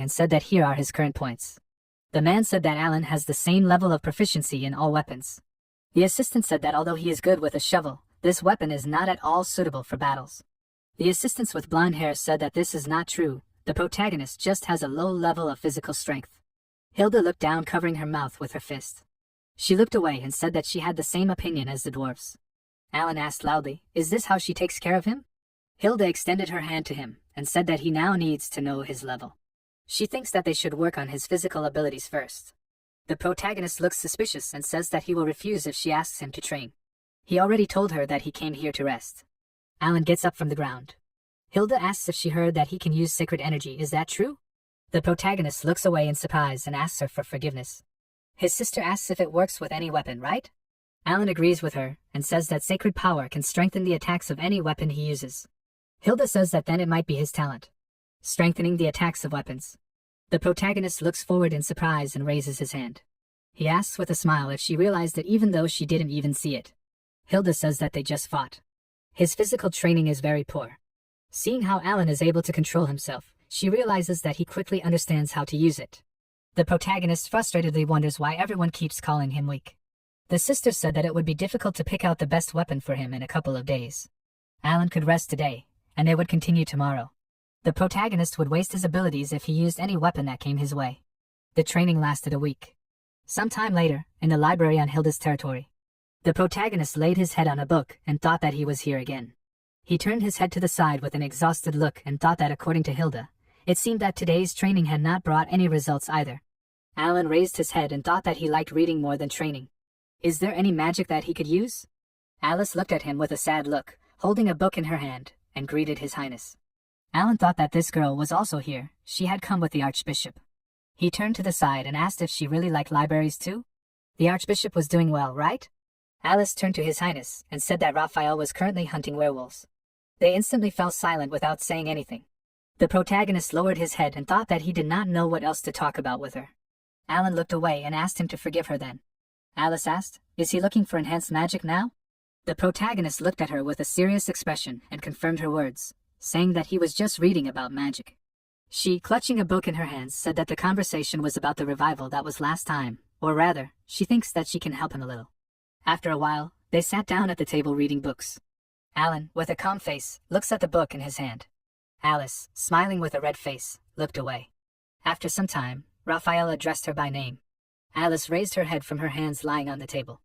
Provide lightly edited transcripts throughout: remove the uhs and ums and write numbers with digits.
and said that here are his current points. The man said that Alan has the same level of proficiency in all weapons. The assistant said that although he is good with a shovel, this weapon is not at all suitable for battles. The assistants with blonde hair said that this is not true, the protagonist just has a low level of physical strength. Hilda looked down, covering her mouth with her fist. She looked away and said that she had the same opinion as the dwarves. Alan asked loudly, "Is this how she takes care of him?" Hilda extended her hand to him and said that he now needs to know his level. She thinks that they should work on his physical abilities first. The protagonist looks suspicious and says that he will refuse if she asks him to train. He already told her that he came here to rest. Alan gets up from the ground. Hilda asks if she heard that he can use sacred energy. Is that true? The protagonist looks away in surprise and asks her for forgiveness. His sister asks if it works with any weapon, right? Alan agrees with her and says that sacred power can strengthen the attacks of any weapon he uses. Hilda says that then it might be his talent, strengthening the attacks of weapons. The protagonist looks forward in surprise and raises his hand. He asks with a smile if she realized it even though she didn't even see it. Hilda says that they just fought. His physical training is very poor. Seeing how Alan is able to control himself, she realizes that he quickly understands how to use it. The protagonist frustratedly wonders why everyone keeps calling him weak. The sister said that it would be difficult to pick out the best weapon for him in a couple of days. Alan could rest today, and they would continue tomorrow. The protagonist would waste his abilities if he used any weapon that came his way. The training lasted a week. Sometime later, in the library on Hilda's territory, the protagonist laid his head on a book and thought that he was here again. He turned his head to the side with an exhausted look and thought that according to Hilda, it seemed that today's training had not brought any results either. Alan raised his head and thought that he liked reading more than training. Is there any magic that he could use? Alice looked at him with a sad look, holding a book in her hand, and greeted His Highness. Alan thought that this girl was also here. She had come with the Archbishop. He turned to the side and asked if she really liked libraries too. The Archbishop was doing well, right? Alice turned to His Highness and said that Raphael was currently hunting werewolves. They instantly fell silent without saying anything. The protagonist lowered his head and thought that he did not know what else to talk about with her. Alan looked away and asked him to forgive her then. Alice asked, "Is he looking for enhanced magic now?" The protagonist looked at her with a serious expression and confirmed her words, saying that he was just reading about magic. She, clutching a book in her hands, said that the conversation was about the revival that was last time, or rather, she thinks that she can help him a little. After a while, they sat down at the table reading books. Alan, with a calm face, looks at the book in his hand. Alice, smiling with a red face, looked away. After some time, Raphael addressed her by name. Alice raised her head from her hands lying on the table.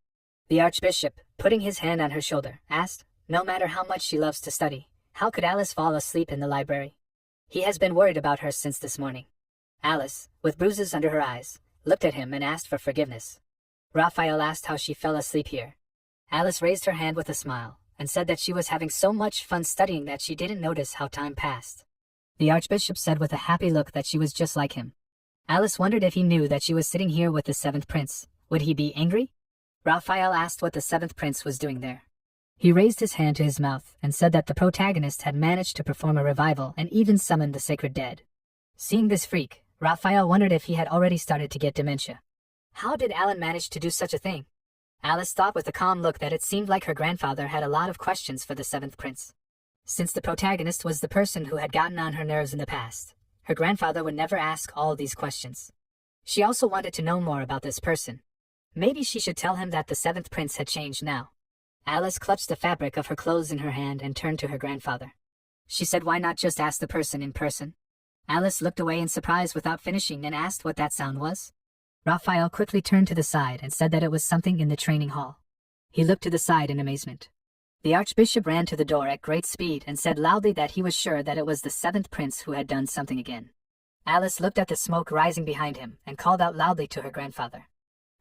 The Archbishop, putting his hand on her shoulder, asked, no matter how much she loves to study, how could Alice fall asleep in the library? He has been worried about her since this morning. Alice, with bruises under her eyes, looked at him and asked for forgiveness. Raphael asked how she fell asleep here. Alice raised her hand with a smile, and said that she was having so much fun studying that she didn't notice how time passed. The Archbishop said with a happy look that she was just like him. Alice wondered if he knew that she was sitting here with the 7th Prince. Would he be angry? Raphael asked what the 7th Prince was doing there. He raised his hand to his mouth and said that the protagonist had managed to perform a revival and even summon the sacred dead. Seeing this freak, Raphael wondered if he had already started to get dementia. How did Alan manage to do such a thing? Alice thought with a calm look that it seemed like her grandfather had a lot of questions for the 7th Prince. Since the protagonist was the person who had gotten on her nerves in the past, her grandfather would never ask all these questions. She also wanted to know more about this person. Maybe she should tell him that the 7th Prince had changed now. Alice clutched the fabric of her clothes in her hand and turned to her grandfather. She said, why not just ask the person in person? Alice looked away in surprise without finishing and asked what that sound was. Raphael quickly turned to the side and said that it was something in the training hall. He looked to the side in amazement. The Archbishop ran to the door at great speed and said loudly that he was sure that it was the 7th Prince who had done something again. Alice looked at the smoke rising behind him and called out loudly to her grandfather.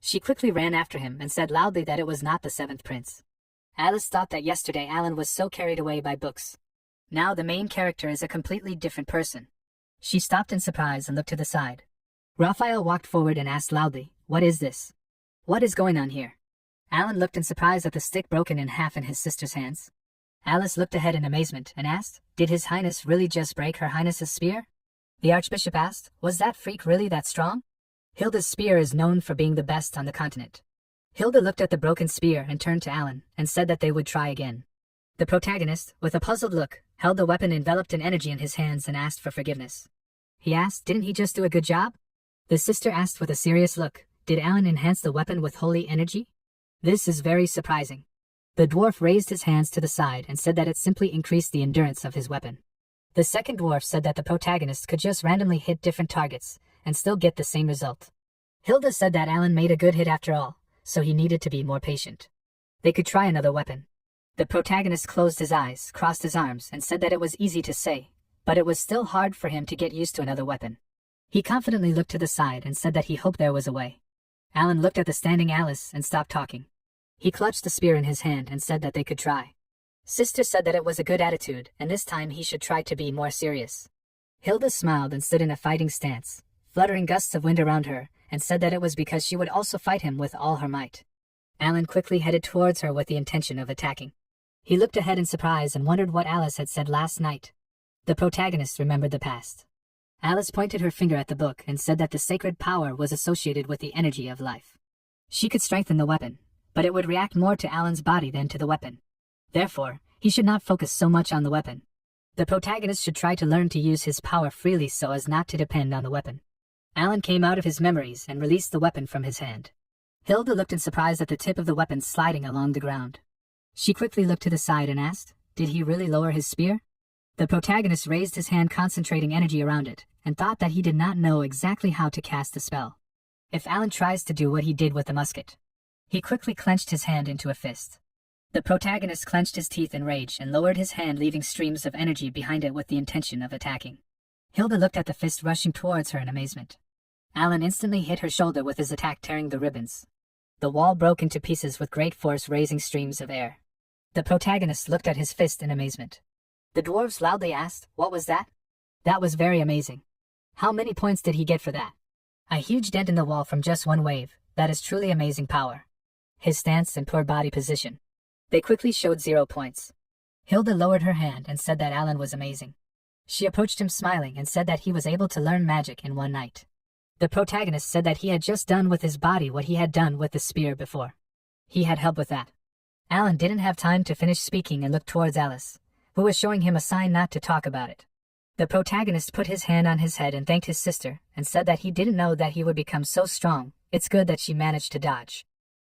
She quickly ran after him and said loudly that it was not the 7th Prince. Alice thought that yesterday Alan was so carried away by books. Now the main character is a completely different person. She stopped in surprise and looked to the side. Raphael walked forward and asked loudly, what is this? What is going on here? Alan looked in surprise at the stick broken in half in his sister's hands. Alice looked ahead in amazement and asked, did His Highness really just break Her Highness's spear? The Archbishop asked, was that freak really that strong? Hilda's spear is known for being the best on the continent. Hilda looked at the broken spear and turned to Alan and said that they would try again. The protagonist, with a puzzled look, held the weapon enveloped in energy in his hands and asked for forgiveness. he asked. Didn't he just do a good job? The sister asked with a serious look. Did Alan enhance the weapon with holy energy? This is very surprising. The dwarf raised his hands to the side and said that it simply increased the endurance of his weapon. The second dwarf said that the protagonist could just randomly hit different targets and still get the same result. Hilda said that Alan made a good hit after all, so he needed to be more patient. They could try another weapon. The protagonist closed his eyes, crossed his arms, and said that it was easy to say, but it was still hard for him to get used to another weapon. He confidently looked to the side and said that he hoped there was a way. Alan looked at the standing Alice and stopped talking. He clutched the spear in his hand and said that they could try. Sister said that it was a good attitude, and this time he should try to be more serious. Hilda smiled and stood in a fighting stance, fluttering gusts of wind around her, and said that it was because she would also fight him with all her might. Alan quickly headed towards her with the intention of attacking. He looked ahead in surprise and wondered what Alice had said last night. The protagonist remembered the past. Alice pointed her finger at the book and said that the sacred power was associated with the energy of life. She could strengthen the weapon, but it would react more to Alan's body than to the weapon. Therefore, he should not focus so much on the weapon. The protagonist should try to learn to use his power freely so as not to depend on the weapon. Alan came out of his memories and released the weapon from his hand. Hilda looked in surprise at the tip of the weapon sliding along the ground. She quickly looked to the side and asked, did he really lower his spear? The protagonist raised his hand, concentrating energy around it, and thought that he did not know exactly how to cast the spell. If Alan tries to do what he did with the musket. He quickly clenched his hand into a fist. The protagonist clenched his teeth in rage and lowered his hand, leaving streams of energy behind it with the intention of attacking. Hilda looked at the fist rushing towards her in amazement. Alan instantly hit her shoulder with his attack, tearing the ribbons. The wall broke into pieces with great force, raising streams of air. The protagonist looked at his fist in amazement. The dwarves loudly asked, what was that? That was very amazing. How many points did he get for that? A huge dent in the wall from just one wave. That is truly amazing power. His stance and poor body position. They quickly showed 0 points. Hilda lowered her hand and said that Alan was amazing. She approached him smiling and said that he was able to learn magic in one night. The protagonist said that he had just done with his body what he had done with the spear before. He had help with that. Alan didn't have time to finish speaking and looked towards Alice, who was showing him a sign not to talk about it. The protagonist put his hand on his head and thanked his sister, and said that he didn't know that he would become so strong. It's good that she managed to dodge.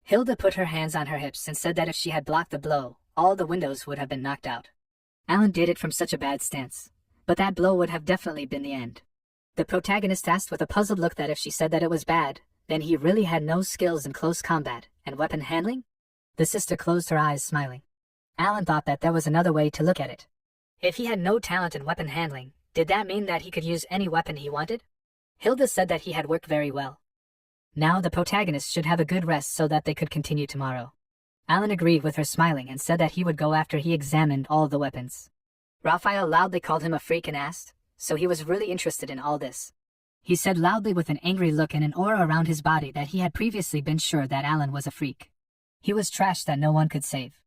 Hilda put her hands on her hips and said that if she had blocked the blow, all the windows would have been knocked out. Alan did it from such a bad stance, but that blow would have definitely been the end. The protagonist asked with a puzzled look that if she said that it was bad, then he really had no skills in close combat and weapon handling? The sister closed her eyes, smiling. Alan thought that there was another way to look at it. If he had no talent in weapon handling, did that mean that he could use any weapon he wanted? Hilda said that he had worked very well. Now the protagonist should have a good rest so that they could continue tomorrow. Alan agreed with her, smiling, and said that he would go after he examined all the weapons. Raphael loudly called him a freak and asked, so he was really interested in all this. He said loudly with an angry look and an aura around his body that he had previously been sure that Alan was a freak. He was trash that no one could save.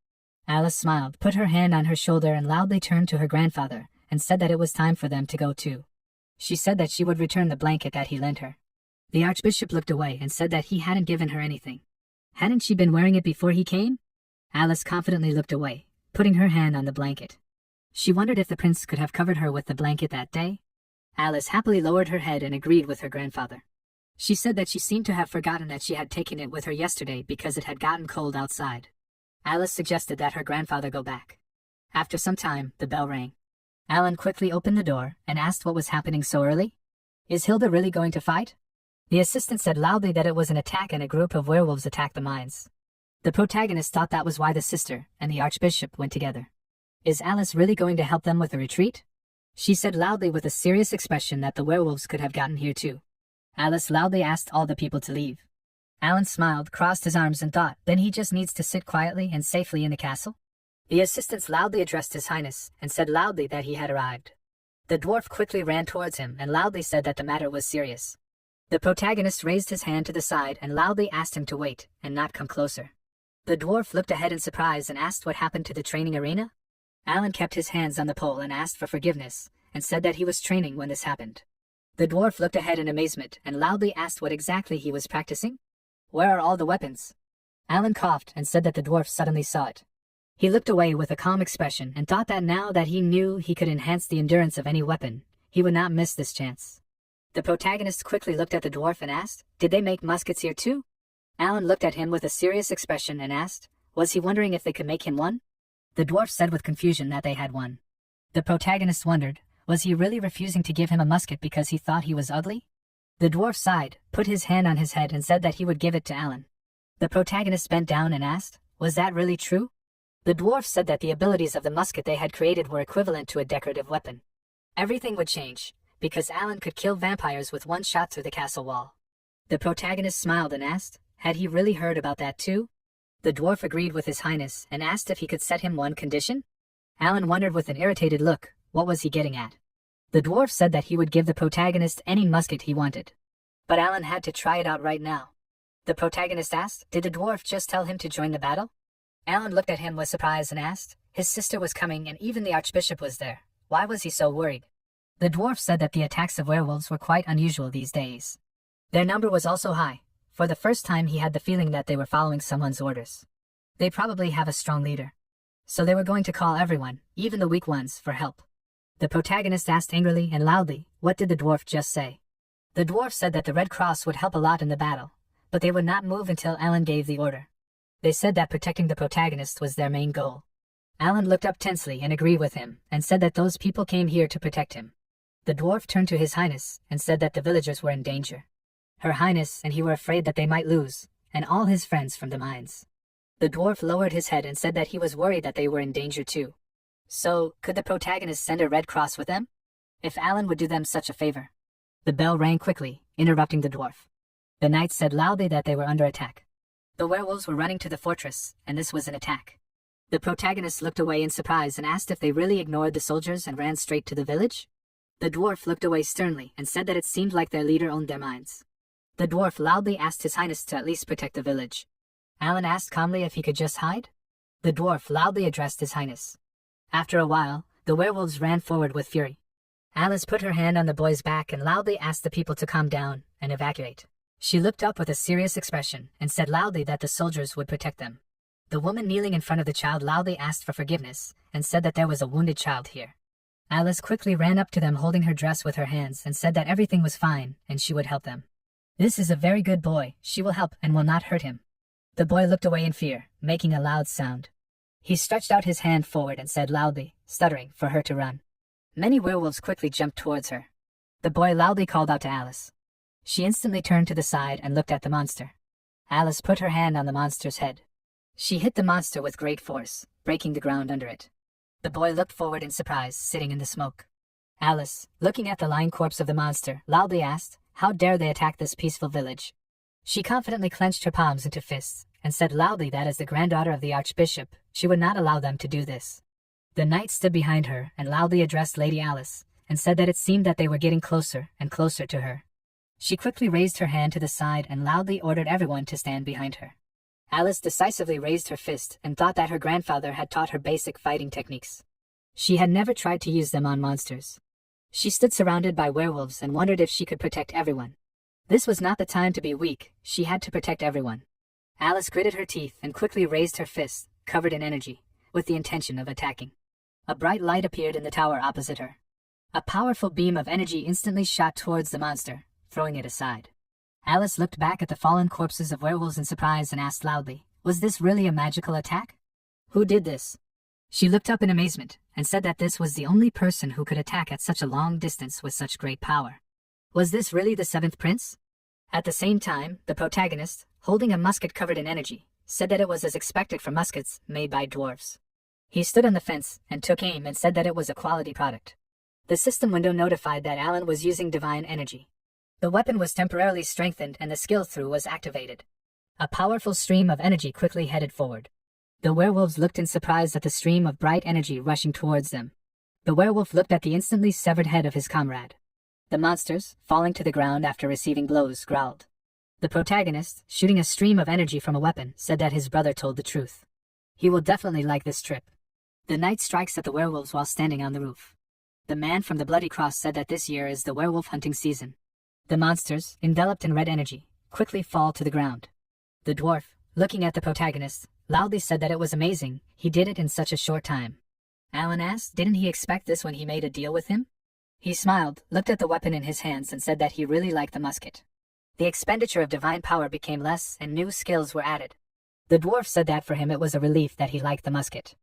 Alice smiled, put her hand on her shoulder and loudly turned to her grandfather, and said that it was time for them to go too. She said that she would return the blanket that he lent her. The archbishop looked away and said that he hadn't given her anything. Hadn't she been wearing it before he came? Alice confidently looked away, putting her hand on the blanket. She wondered if the prince could have covered her with the blanket that day. Alice happily lowered her head and agreed with her grandfather. She said that she seemed to have forgotten that she had taken it with her yesterday because it had gotten cold outside. Alice suggested that her grandfather go back. After some time, the bell rang. Alan quickly opened the door and asked what was happening so early. Is Hilda really going to fight? The assistant said loudly that it was an attack and a group of werewolves attacked the mines. The protagonist thought that was why the sister and the archbishop went together. Is Alice really going to help them with the retreat? She said loudly with a serious expression that the werewolves could have gotten here too. Alice loudly asked all the people to leave. Alan smiled, crossed his arms and thought, then he just needs to sit quietly and safely in the castle? The assistants loudly addressed His Highness and said loudly that he had arrived. The dwarf quickly ran towards him and loudly said that the matter was serious. The protagonist raised his hand to the side and loudly asked him to wait and not come closer. The dwarf looked ahead in surprise and asked what happened to the training arena. Alan kept his hands on the pole and asked for forgiveness and said that he was training when this happened. The dwarf looked ahead in amazement and loudly asked what exactly he was practicing. Where are all the weapons? Alan coughed and said that the dwarf suddenly saw it. He looked away with a calm expression and thought that now that he knew he could enhance the endurance of any weapon, he would not miss this chance. The protagonist quickly looked at the dwarf and asked, "Did they make muskets here too?" Alan looked at him with a serious expression and asked, was he wondering if they could make him one? The dwarf said with confusion that they had one. The protagonist wondered, was he really refusing to give him a musket because he thought he was ugly? The dwarf sighed, put his hand on his head and said that he would give it to Alan. The protagonist bent down and asked, was that really true? The dwarf said that the abilities of the musket they had created were equivalent to a decorative weapon. Everything would change, because Alan could kill vampires with one shot through the castle wall. The protagonist smiled and asked, had he really heard about that too? The dwarf agreed with his highness and asked if he could set him one condition. Alan wondered with an irritated look, what was he getting at? The dwarf said that he would give the protagonist any musket he wanted. But Alan had to try it out right now. The protagonist asked, did the dwarf just tell him to join the battle? Alan looked at him with surprise and asked, his sister was coming and even the archbishop was there. Why was he so worried? The dwarf said that the attacks of werewolves were quite unusual these days. Their number was also high. For the first time he had the feeling that they were following someone's orders. They probably have a strong leader. So they were going to call everyone, even the weak ones, for help. The protagonist asked angrily and loudly, what did the dwarf just say? The dwarf said that the Red Cross would help a lot in the battle, but they would not move until Alan gave the order. They said that protecting the protagonist was their main goal. Alan looked up tensely and agreed with him, and said that those people came here to protect him. The dwarf turned to his highness and said that the villagers were in danger. Her highness and he were afraid that they might lose, and all his friends from the mines. The dwarf lowered his head and said that he was worried that they were in danger too. So, could the protagonist send a Red Cross with them? If Alan would do them such a favor. The bell rang quickly, interrupting the dwarf. The knights said loudly that they were under attack. The werewolves were running to the fortress, and this was an attack. The protagonist looked away in surprise and asked if they really ignored the soldiers and ran straight to the village. The dwarf looked away sternly and said that it seemed like their leader owned their minds. The dwarf loudly asked his highness to at least protect the village. Alan asked calmly if he could just hide. The dwarf loudly addressed his highness. After a while, the werewolves ran forward with fury. Alice put her hand on the boy's back and loudly asked the people to calm down and evacuate. She looked up with a serious expression and said loudly that the soldiers would protect them. The woman kneeling in front of the child loudly asked for forgiveness and said that there was a wounded child here. Alice quickly ran up to them holding her dress with her hands and said that everything was fine and she would help them. This is a very good boy, she will help and will not hurt him. The boy looked away in fear, making a loud sound. He stretched out his hand forward and said loudly, stuttering, for her to run. Many werewolves quickly jumped towards her. The boy loudly called out to Alice. She instantly turned to the side and looked at the monster. Alice put her hand on the monster's head. She hit the monster with great force, breaking the ground under it. The boy looked forward in surprise, sitting in the smoke. Alice, looking at the lying corpse of the monster, loudly asked, how dare they attack this peaceful village? She confidently clenched her palms into fists, and said loudly that as the granddaughter of the archbishop, she would not allow them to do this. The knight stood behind her and loudly addressed Lady Alice, and said that it seemed that they were getting closer and closer to her. She quickly raised her hand to the side and loudly ordered everyone to stand behind her. Alice decisively raised her fist and thought that her grandfather had taught her basic fighting techniques. She had never tried to use them on monsters. She stood surrounded by werewolves and wondered if she could protect everyone. This was not the time to be weak, she had to protect everyone. Alice gritted her teeth and quickly raised her fist, covered in energy, with the intention of attacking. A bright light appeared in the tower opposite her. A powerful beam of energy instantly shot towards the monster, throwing it aside. Alice looked back at the fallen corpses of werewolves in surprise and asked loudly, was this really a magical attack? Who did this? She looked up in amazement, and said that this was the only person who could attack at such a long distance with such great power. Was this really the seventh prince? At the same time, the protagonist, holding a musket covered in energy, said that it was as expected for muskets made by dwarves. He stood on the fence and took aim and said that it was a quality product. The system window notified that Alan was using divine energy. The weapon was temporarily strengthened and the skill through was activated. A powerful stream of energy quickly headed forward. The werewolves looked in surprise at the stream of bright energy rushing towards them. The werewolf looked at the instantly severed head of his comrade. The monsters, falling to the ground after receiving blows, growled. The protagonist, shooting a stream of energy from a weapon, said that his brother told the truth. He will definitely like this trip. The knight strikes at the werewolves while standing on the roof. The man from the Bloody Cross said that this year is the werewolf hunting season. The monsters, enveloped in red energy, quickly fall to the ground. The dwarf, looking at the protagonist, loudly said that it was amazing, he did it in such a short time. Alan asked, didn't he expect this when he made a deal with him? He smiled, looked at the weapon in his hands and said that he really liked the musket. The expenditure of divine power became less and new skills were added. The dwarf said that for him it was a relief that he liked the musket.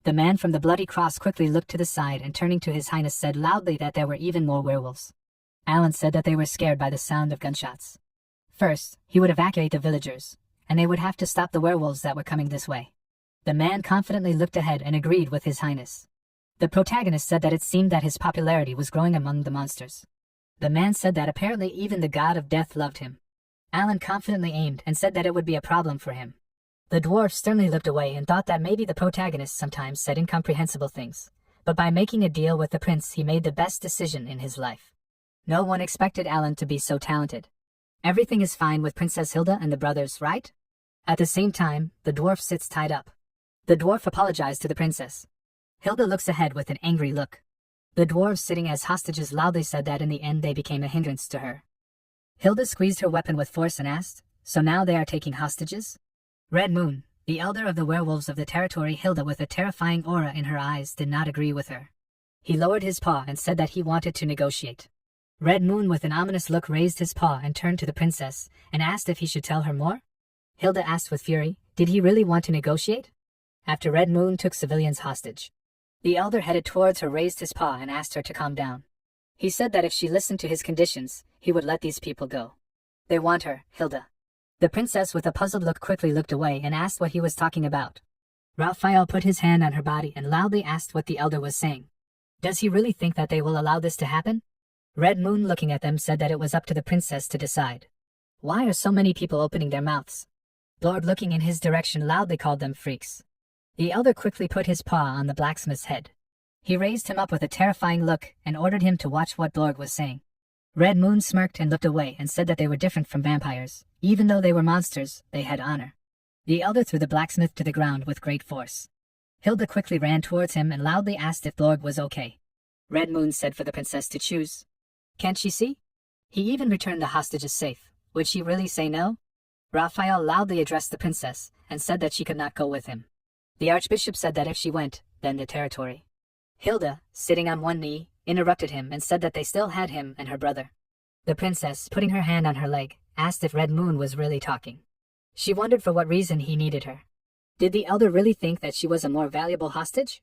The man from the bloody cross quickly looked to the side and turning to his highness said loudly that there were even more werewolves. Alan said that they were scared by the sound of gunshots. First, he would evacuate the villagers, and they would have to stop the werewolves that were coming this way. The man confidently looked ahead and agreed with his highness. The protagonist said that it seemed that his popularity was growing among the monsters. The man said that apparently even the god of death loved him. Alan confidently aimed and said that it would be a problem for him. The dwarf sternly looked away and thought that maybe the protagonist sometimes said incomprehensible things, but by making a deal with the prince he made the best decision in his life. No one expected Alan to be so talented. Everything is fine with Princess Hilda and the brothers, right? At the same time, the dwarf sits tied up. The dwarf apologized to the princess. Hilda looks ahead with an angry look. The dwarves sitting as hostages loudly said that in the end they became a hindrance to her. Hilda squeezed her weapon with force and asked, "So now they are taking hostages?" Red Moon, the elder of the werewolves of the territory, Hilda with a terrifying aura in her eyes, did not agree with her. He lowered his paw and said that he wanted to negotiate. Red Moon with an ominous look raised his paw and turned to the princess and asked if he should tell her more. Hilda asked with fury, did he really want to negotiate? After Red Moon took civilians hostage, the elder headed towards her, raised his paw and asked her to calm down. He said that if she listened to his conditions, he would let these people go. They want her, Hilda. The princess with a puzzled look quickly looked away and asked what he was talking about. Raphael put his hand on her body and loudly asked what the elder was saying. Does he really think that they will allow this to happen? Red Moon looking at them said that it was up to the princess to decide. Why are so many people opening their mouths? Lord looking in his direction loudly called them freaks. The elder quickly put his paw on the blacksmith's head. He raised him up with a terrifying look and ordered him to watch what Lord was saying. Red Moon smirked and looked away and said that they were different from vampires. Even though they were monsters, they had honor. The elder threw the blacksmith to the ground with great force. Hilda quickly ran towards him and loudly asked if Lord was okay. Red Moon said for the princess to choose. Can't she see? He even returned the hostages safe. Would she really say no? Raphael loudly addressed the princess and said that she could not go with him. The archbishop said that if she went, then the territory. Hilda, sitting on one knee, interrupted him and said that they still had him and her brother. The princess, putting her hand on her leg, asked if Red Moon was really talking. She wondered for what reason he needed her. Did the elder really think that she was a more valuable hostage?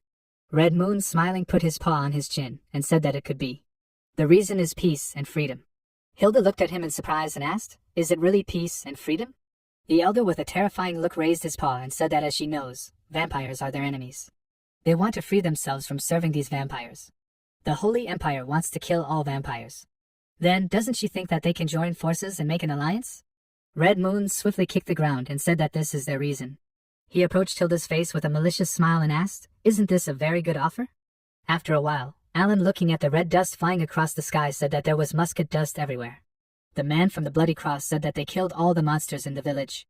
Red Moon, smiling, put his paw on his chin and said that it could be. The reason is peace and freedom. Hilda looked at him in surprise and asked, is it really peace and freedom? The elder with a terrifying look raised his paw and said that as she knows, vampires are their enemies. They want to free themselves from serving these vampires. The Holy Empire wants to kill all vampires. Then, doesn't she think that they can join forces and make an alliance? Red Moon swiftly kicked the ground and said that this is their reason. He approached Hilda's face with a malicious smile and asked, isn't this a very good offer? After a while, Alan looking at the red dust flying across the sky said that there was musket dust everywhere. The man from the bloody cross said that they killed all the monsters in the village.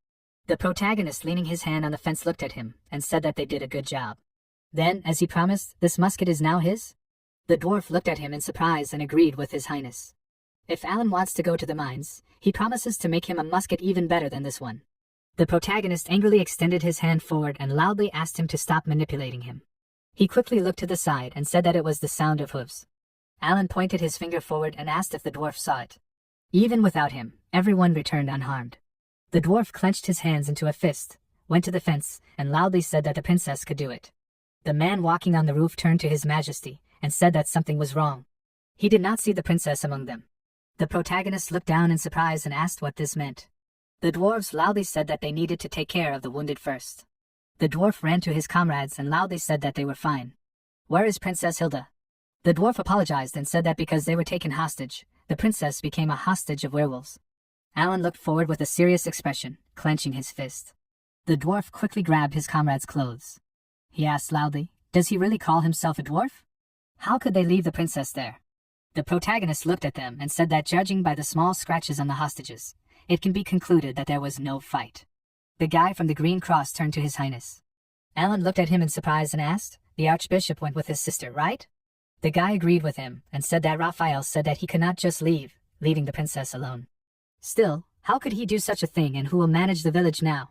The protagonist leaning his hand on the fence looked at him and said that they did a good job. Then, as he promised, this musket is now his? The dwarf looked at him in surprise and agreed with his highness. If Alan wants to go to the mines, he promises to make him a musket even better than this one. The protagonist angrily extended his hand forward and loudly asked him to stop manipulating him. He quickly looked to the side and said that it was the sound of hooves. Alan pointed his finger forward and asked if the dwarf saw it. Even without him, everyone returned unharmed. The dwarf clenched his hands into a fist, went to the fence, and loudly said that the princess could do it. The man walking on the roof turned to his majesty and said that something was wrong. He did not see the princess among them. The protagonist looked down in surprise and asked what this meant. The dwarves loudly said that they needed to take care of the wounded first. The dwarf ran to his comrades and loudly said that they were fine. Where is Princess Hilda? The dwarf apologized and said that because they were taken hostage, the princess became a hostage of werewolves. Alan looked forward with a serious expression, clenching his fist. The dwarf quickly grabbed his comrade's clothes. He asked loudly, does he really call himself a dwarf? How could they leave the princess there? The protagonist looked at them and said that judging by the small scratches on the hostages, it can be concluded that there was no fight. The guy from the green cross turned to his highness. Alan looked at him in surprise and asked, the archbishop went with his sister, right? The guy agreed with him and said that Raphael said that he could not just leave, leaving the princess alone. Still, how could he do such a thing, and who will manage the village now?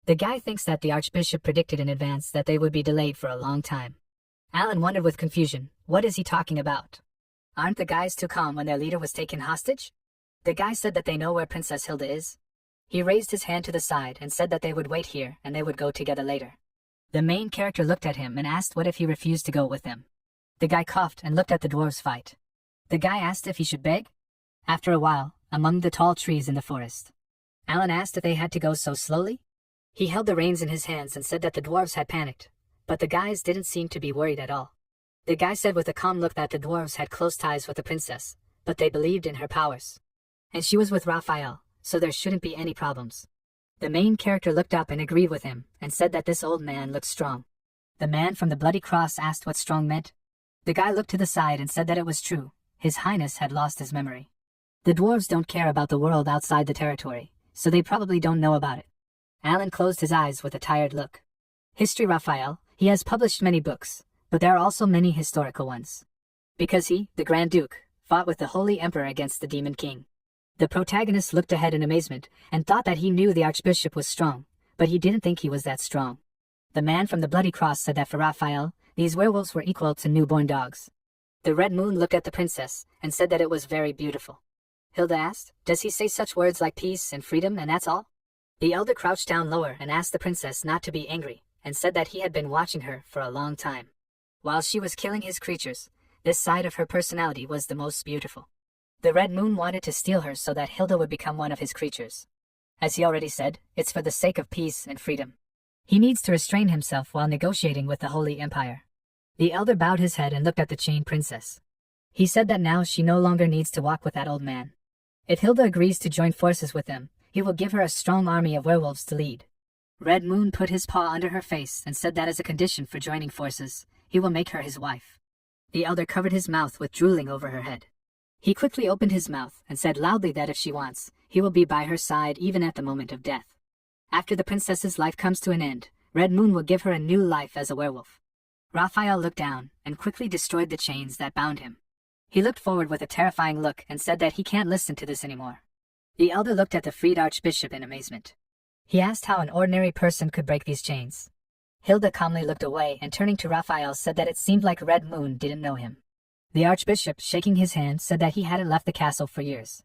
The guy thinks that the archbishop predicted in advance that they would be delayed for a long time. Alan wondered with confusion, what is he talking about? Aren't the guys too calm when their leader was taken hostage? The guy said that they know where Princess Hilda is. He raised his hand to the side and said that they would wait here and they would go together later. The main character looked at him and asked what if he refused to go with them. The guy coughed and looked at the dwarves fight. The guy asked if he should beg. After a while, among the tall trees in the forest, Alan asked if they had to go so slowly. He held the reins in his hands and said that the dwarves had panicked, but the guys didn't seem to be worried at all. The guy said with a calm look that the dwarves had close ties with the princess, but they believed in her powers. And she was with Raphael, so there shouldn't be any problems. The main character looked up and agreed with him, and said that this old man looked strong. The man from the bloody cross asked what strong meant. The guy looked to the side and said that it was true. His Highness had lost his memory. The dwarves don't care about the world outside the territory, so they probably don't know about it. Alan closed his eyes with a tired look. History Raphael, he has published many books, but there are also many historical ones. Because he, the Grand Duke, fought with the Holy Emperor against the Demon King. The protagonist looked ahead in amazement, and thought that he knew the Archbishop was strong, but he didn't think he was that strong. The man from the bloody cross said that for Raphael, these werewolves were equal to newborn dogs. The Red Moon looked at the princess, and said that it was very beautiful. Hilda asked, does he say such words like peace and freedom and that's all? The elder crouched down lower and asked the princess not to be angry, and said that he had been watching her for a long time. While she was killing his creatures, this side of her personality was the most beautiful. The Red Moon wanted to steal her so that Hilda would become one of his creatures. As he already said, it's for the sake of peace and freedom. He needs to restrain himself while negotiating with the Holy Empire. The elder bowed his head and looked at the chained princess. He said that now she no longer needs to walk with that old man. If Hilda agrees to join forces with him, he will give her a strong army of werewolves to lead. Red Moon put his paw under her face and said that as a condition for joining forces, he will make her his wife. The elder covered his mouth with drooling over her head. He quickly opened his mouth and said loudly that if she wants, he will be by her side even at the moment of death. After the princess's life comes to an end, Red Moon will give her a new life as a werewolf. Raphael looked down and quickly destroyed the chains that bound him. He looked forward with a terrifying look and said that he can't listen to this anymore. The elder looked at the freed archbishop in amazement. He asked how an ordinary person could break these chains. Hilda calmly looked away and turning to Raphael said that it seemed like Red Moon didn't know him. The archbishop, shaking his hand, said that he hadn't left the castle for years.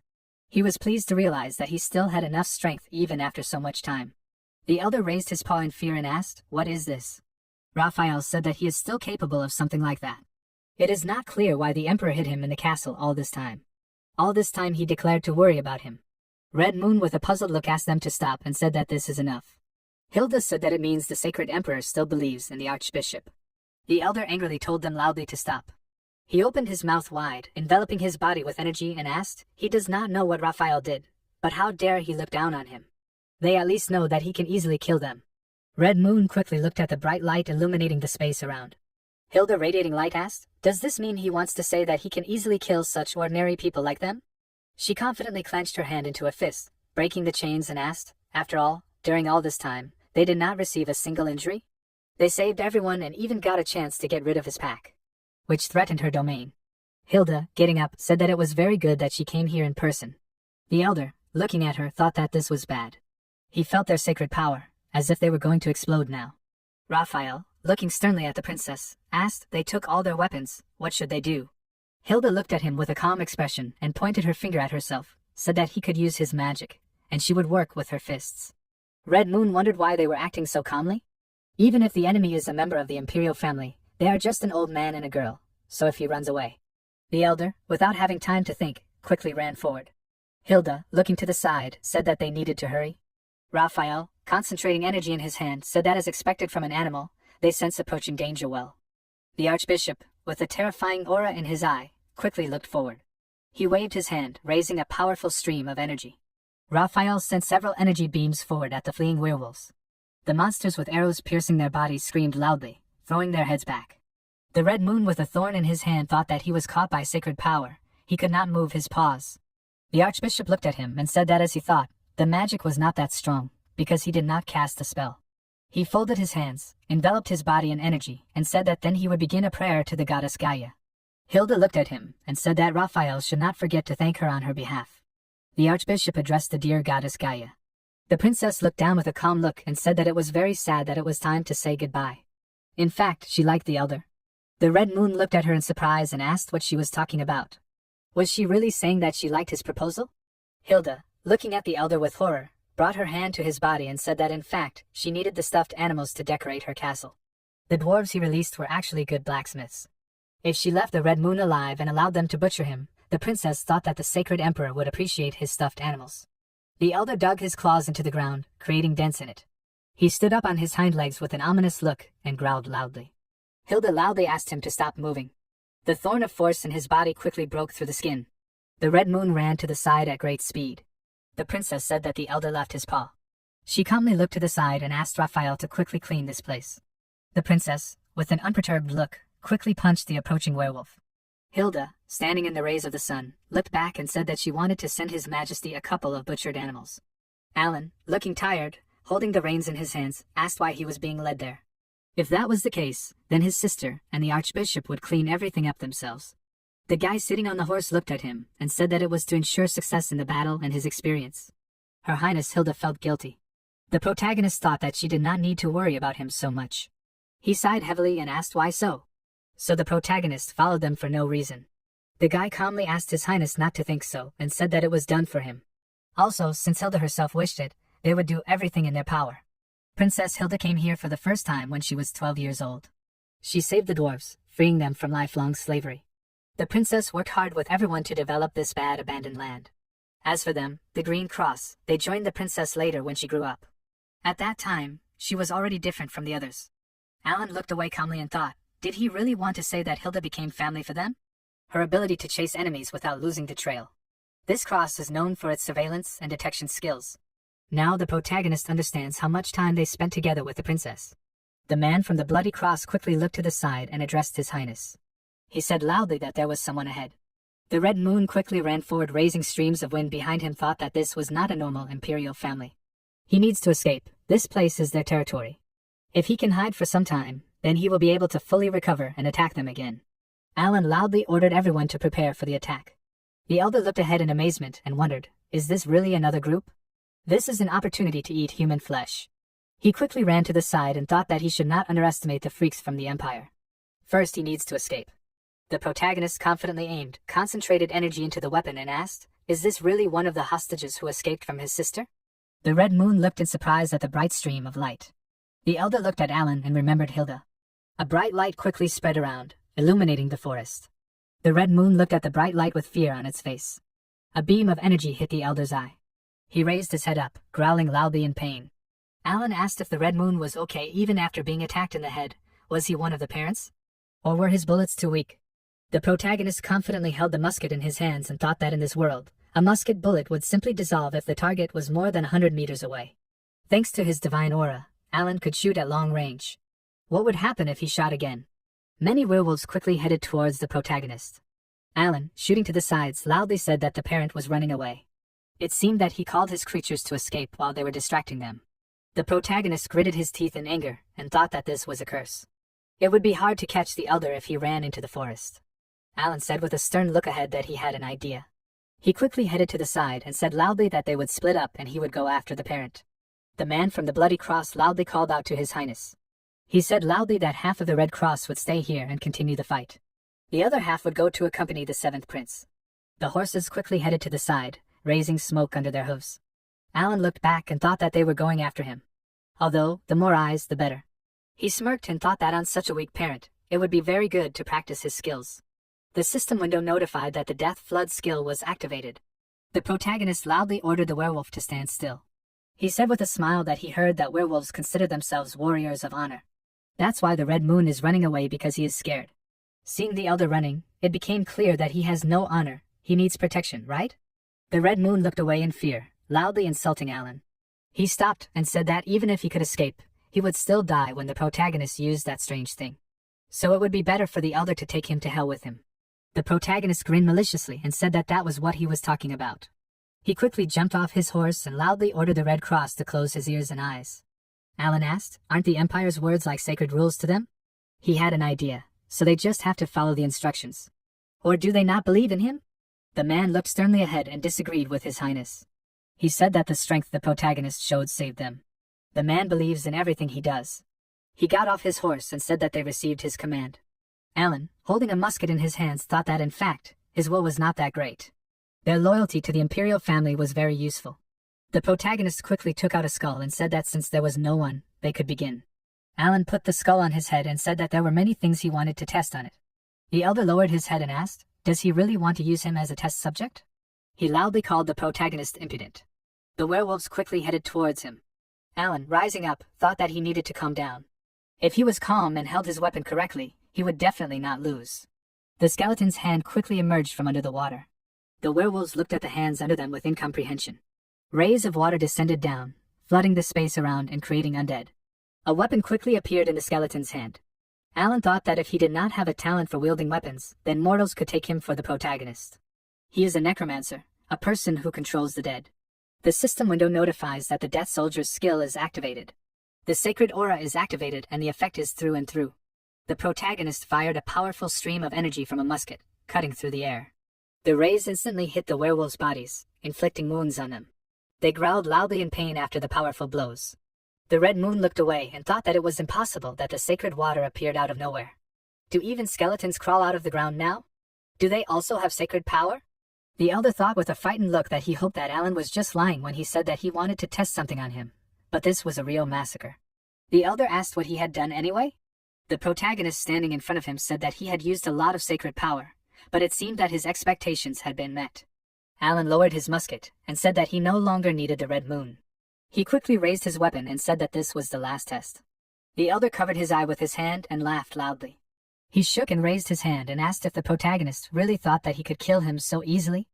He was pleased to realize that he still had enough strength even after so much time. The elder raised his paw in fear and asked, what is this? Raphael said that he is still capable of something like that. It is not clear why the emperor hid him in the castle all this time. All this time he declared to worry about him. Red Moon with a puzzled look asked them to stop and said that this is enough. Hilda said that it means the sacred emperor still believes in the archbishop. The elder angrily told them loudly to stop. He opened his mouth wide, enveloping his body with energy and asked, he does not know what Raphael did, but how dare he look down on him? They at least know that he can easily kill them. Red Moon quickly looked at the bright light illuminating the space around. Hilda radiating light asked, does this mean he wants to say that he can easily kill such ordinary people like them? She confidently clenched her hand into a fist, breaking the chains and asked, after all, during all this time, they did not receive a single injury? They saved everyone and even got a chance to get rid of his pack, which threatened her domain. Hilda, getting up, said that it was very good that she came here in person. The elder, looking at her, thought that this was bad. He felt their sacred power, as if they were going to explode now. Raphael, looking sternly at the princess, asked, they took all their weapons, what should they do? Hilda looked at him with a calm expression and pointed her finger at herself, said that he could use his magic, and she would work with her fists. Red Moon wondered why they were acting so calmly. Even if the enemy is a member of the imperial family, they are just an old man and a girl, so if he runs away. The elder, without having time to think, quickly ran forward. Hilda, looking to the side, said that they needed to hurry. Raphael, concentrating energy in his hand, said that as expected from an animal, they sense approaching danger well. The archbishop, with a terrifying aura in his eye, quickly looked forward. He waved his hand, raising a powerful stream of energy. Raphael sent several energy beams forward at the fleeing werewolves. The monsters with arrows piercing their bodies screamed loudly, throwing their heads back. The Red Moon with a thorn in his hand thought that he was caught by sacred power. He could not move his paws. The archbishop looked at him and said that as he thought, the magic was not that strong, because he did not cast a spell. He folded his hands, enveloped his body in energy, and said that then he would begin a prayer to the goddess Gaia. Hilda looked at him and said that Raphael should not forget to thank her on her behalf. The archbishop addressed the dear goddess Gaia. The princess looked down with a calm look and said that it was very sad that it was time to say goodbye. In fact, she liked the elder. The Red Moon looked at her in surprise and asked what she was talking about. Was she really saying that she liked his proposal? Hilda, looking at the elder with horror, brought her hand to his body and said that in fact, she needed the stuffed animals to decorate her castle. The dwarves he released were actually good blacksmiths. If she left the Red Moon alive and allowed them to butcher him, the princess thought that the sacred emperor would appreciate his stuffed animals. The elder dug his claws into the ground, creating dents in it. He stood up on his hind legs with an ominous look and growled loudly. Hilda loudly asked him to stop moving. The thorn of force in his body quickly broke through the skin. The Red Moon ran to the side at great speed. The princess said that the elder left his paw. She calmly looked to the side and asked Raphael to quickly clean this place. The princess, with an unperturbed look, quickly punched the approaching werewolf. Hilda, standing in the rays of the sun, looked back and said that she wanted to send His Majesty a couple of butchered animals. Alan, looking tired, holding the reins in his hands, asked why he was being led there. If that was the case, then his sister and the archbishop would clean everything up themselves. The guy sitting on the horse looked at him and said that it was to ensure success in the battle and his experience. Her Highness Hilda felt guilty. The protagonist thought that she did not need to worry about him so much. He sighed heavily and asked why so. So the protagonist followed them for no reason. The guy calmly asked His Highness not to think so and said that it was done for him. Also, since Hilda herself wished it, they would do everything in their power. Princess Hilda came here for the first time when she was 12 years old. She saved the dwarves, freeing them from lifelong slavery. The princess worked hard with everyone to develop this bad abandoned land. As for them, the Green Cross, they joined the princess later when she grew up. At that time, she was already different from the others. Alan looked away calmly and thought, did he really want to say that Hilda became family for them? Her ability to chase enemies without losing the trail. This cross is known for its surveillance and detection skills. Now the protagonist understands how much time they spent together with the princess. The man from the bloody cross quickly looked to the side and addressed His Highness. He said loudly that there was someone ahead. The Red Moon quickly ran forward, raising streams of wind behind him, thought that this was not a normal imperial family. He needs to escape. This place is their territory. If he can hide for some time, then he will be able to fully recover and attack them again. Alan loudly ordered everyone to prepare for the attack. The elder looked ahead in amazement and wondered, is this really another group? This is an opportunity to eat human flesh. He quickly ran to the side and thought that he should not underestimate the freaks from the Empire. First he needs to escape. The protagonist confidently aimed, concentrated energy into the weapon and asked, is this really one of the hostages who escaped from his sister? The Red Moon looked in surprise at the bright stream of light. The elder looked at Alan and remembered Hilda. A bright light quickly spread around, illuminating the forest. The Red Moon looked at the bright light with fear on its face. A beam of energy hit the elder's eye. He raised his head up, growling loudly in pain. Alan asked if the Red Moon was okay even after being attacked in the head. Was he one of the parents? Or were his bullets too weak? The protagonist confidently held the musket in his hands and thought that in this world, a musket bullet would simply dissolve if the target was more than 100 meters away. Thanks to his divine aura, Alan could shoot at long range. What would happen if he shot again? Many werewolves quickly headed towards the protagonist. Alan, shooting to the sides, loudly said that the parent was running away. It seemed that he called his creatures to escape while they were distracting them. The protagonist gritted his teeth in anger and thought that this was a curse. It would be hard to catch the elder if he ran into the forest. Alan said with a stern look ahead that he had an idea. He quickly headed to the side and said loudly that they would split up and he would go after the parent. The man from the bloody cross loudly called out to His Highness. He said loudly that half of the Red Cross would stay here and continue the fight. The other half would go to accompany the seventh prince. The horses quickly headed to the side, raising smoke under their hooves. Alan looked back and thought that they were going after him. Although, the more eyes, the better. He smirked and thought that on such a weak parent, it would be very good to practice his skills. The system window notified that the Death Flood skill was activated. The protagonist loudly ordered the werewolf to stand still. He said with a smile that he heard that werewolves consider themselves warriors of honor. That's why the Red Moon is running away, because he is scared. Seeing the elder running, it became clear that he has no honor. He needs protection, right? The Red Moon looked away in fear, loudly insulting Alan. He stopped and said that even if he could escape, he would still die when the protagonist used that strange thing. So it would be better for the elder to take him to hell with him. The protagonist grinned maliciously and said that that was what he was talking about. He quickly jumped off his horse and loudly ordered the Red Cross to close his ears and eyes. Alan asked, aren't the Empire's words like sacred rules to them? He had an idea, so they just have to follow the instructions. Or do they not believe in him? The man looked sternly ahead and disagreed with His Highness. He said that the strength the protagonist showed saved them. The man believes in everything he does. He got off his horse and said that they received his command. Alan, holding a musket in his hands, thought that in fact, his will was not that great. Their loyalty to the imperial family was very useful. The protagonist quickly took out a skull and said that since there was no one, they could begin. Alan put the skull on his head and said that there were many things he wanted to test on it. The elder lowered his head and asked, does he really want to use him as a test subject? He loudly called the protagonist impudent. The werewolves quickly headed towards him. Alan, rising up, thought that he needed to calm down. If he was calm and held his weapon correctly, he would definitely not lose. The skeleton's hand quickly emerged from under the water. The werewolves looked at the hands under them with incomprehension. Rays of water descended down, flooding the space around and creating undead. A weapon quickly appeared in the skeleton's hand. Alan thought that if he did not have a talent for wielding weapons, then mortals could take him for the protagonist. He is a necromancer, a person who controls the dead. The system window notifies that the Death Soldier's skill is activated. The sacred aura is activated and the effect is through and through. The protagonist fired a powerful stream of energy from a musket, cutting through the air. The rays instantly hit the werewolves' bodies, inflicting wounds on them. They growled loudly in pain after the powerful blows. The Red Moon looked away and thought that it was impossible that the sacred water appeared out of nowhere. Do even skeletons crawl out of the ground now? Do they also have sacred power? The elder thought with a frightened look that he hoped that Alan was just lying when he said that he wanted to test something on him. But this was a real massacre. The elder asked what he had done anyway? The protagonist standing in front of him said that he had used a lot of sacred power, but it seemed that his expectations had been met. Alan lowered his musket and said that he no longer needed the Red Moon. He quickly raised his weapon and said that this was the last test. The elder covered his eye with his hand and laughed loudly. He shook and raised his hand and asked if the protagonist really thought that he could kill him so easily.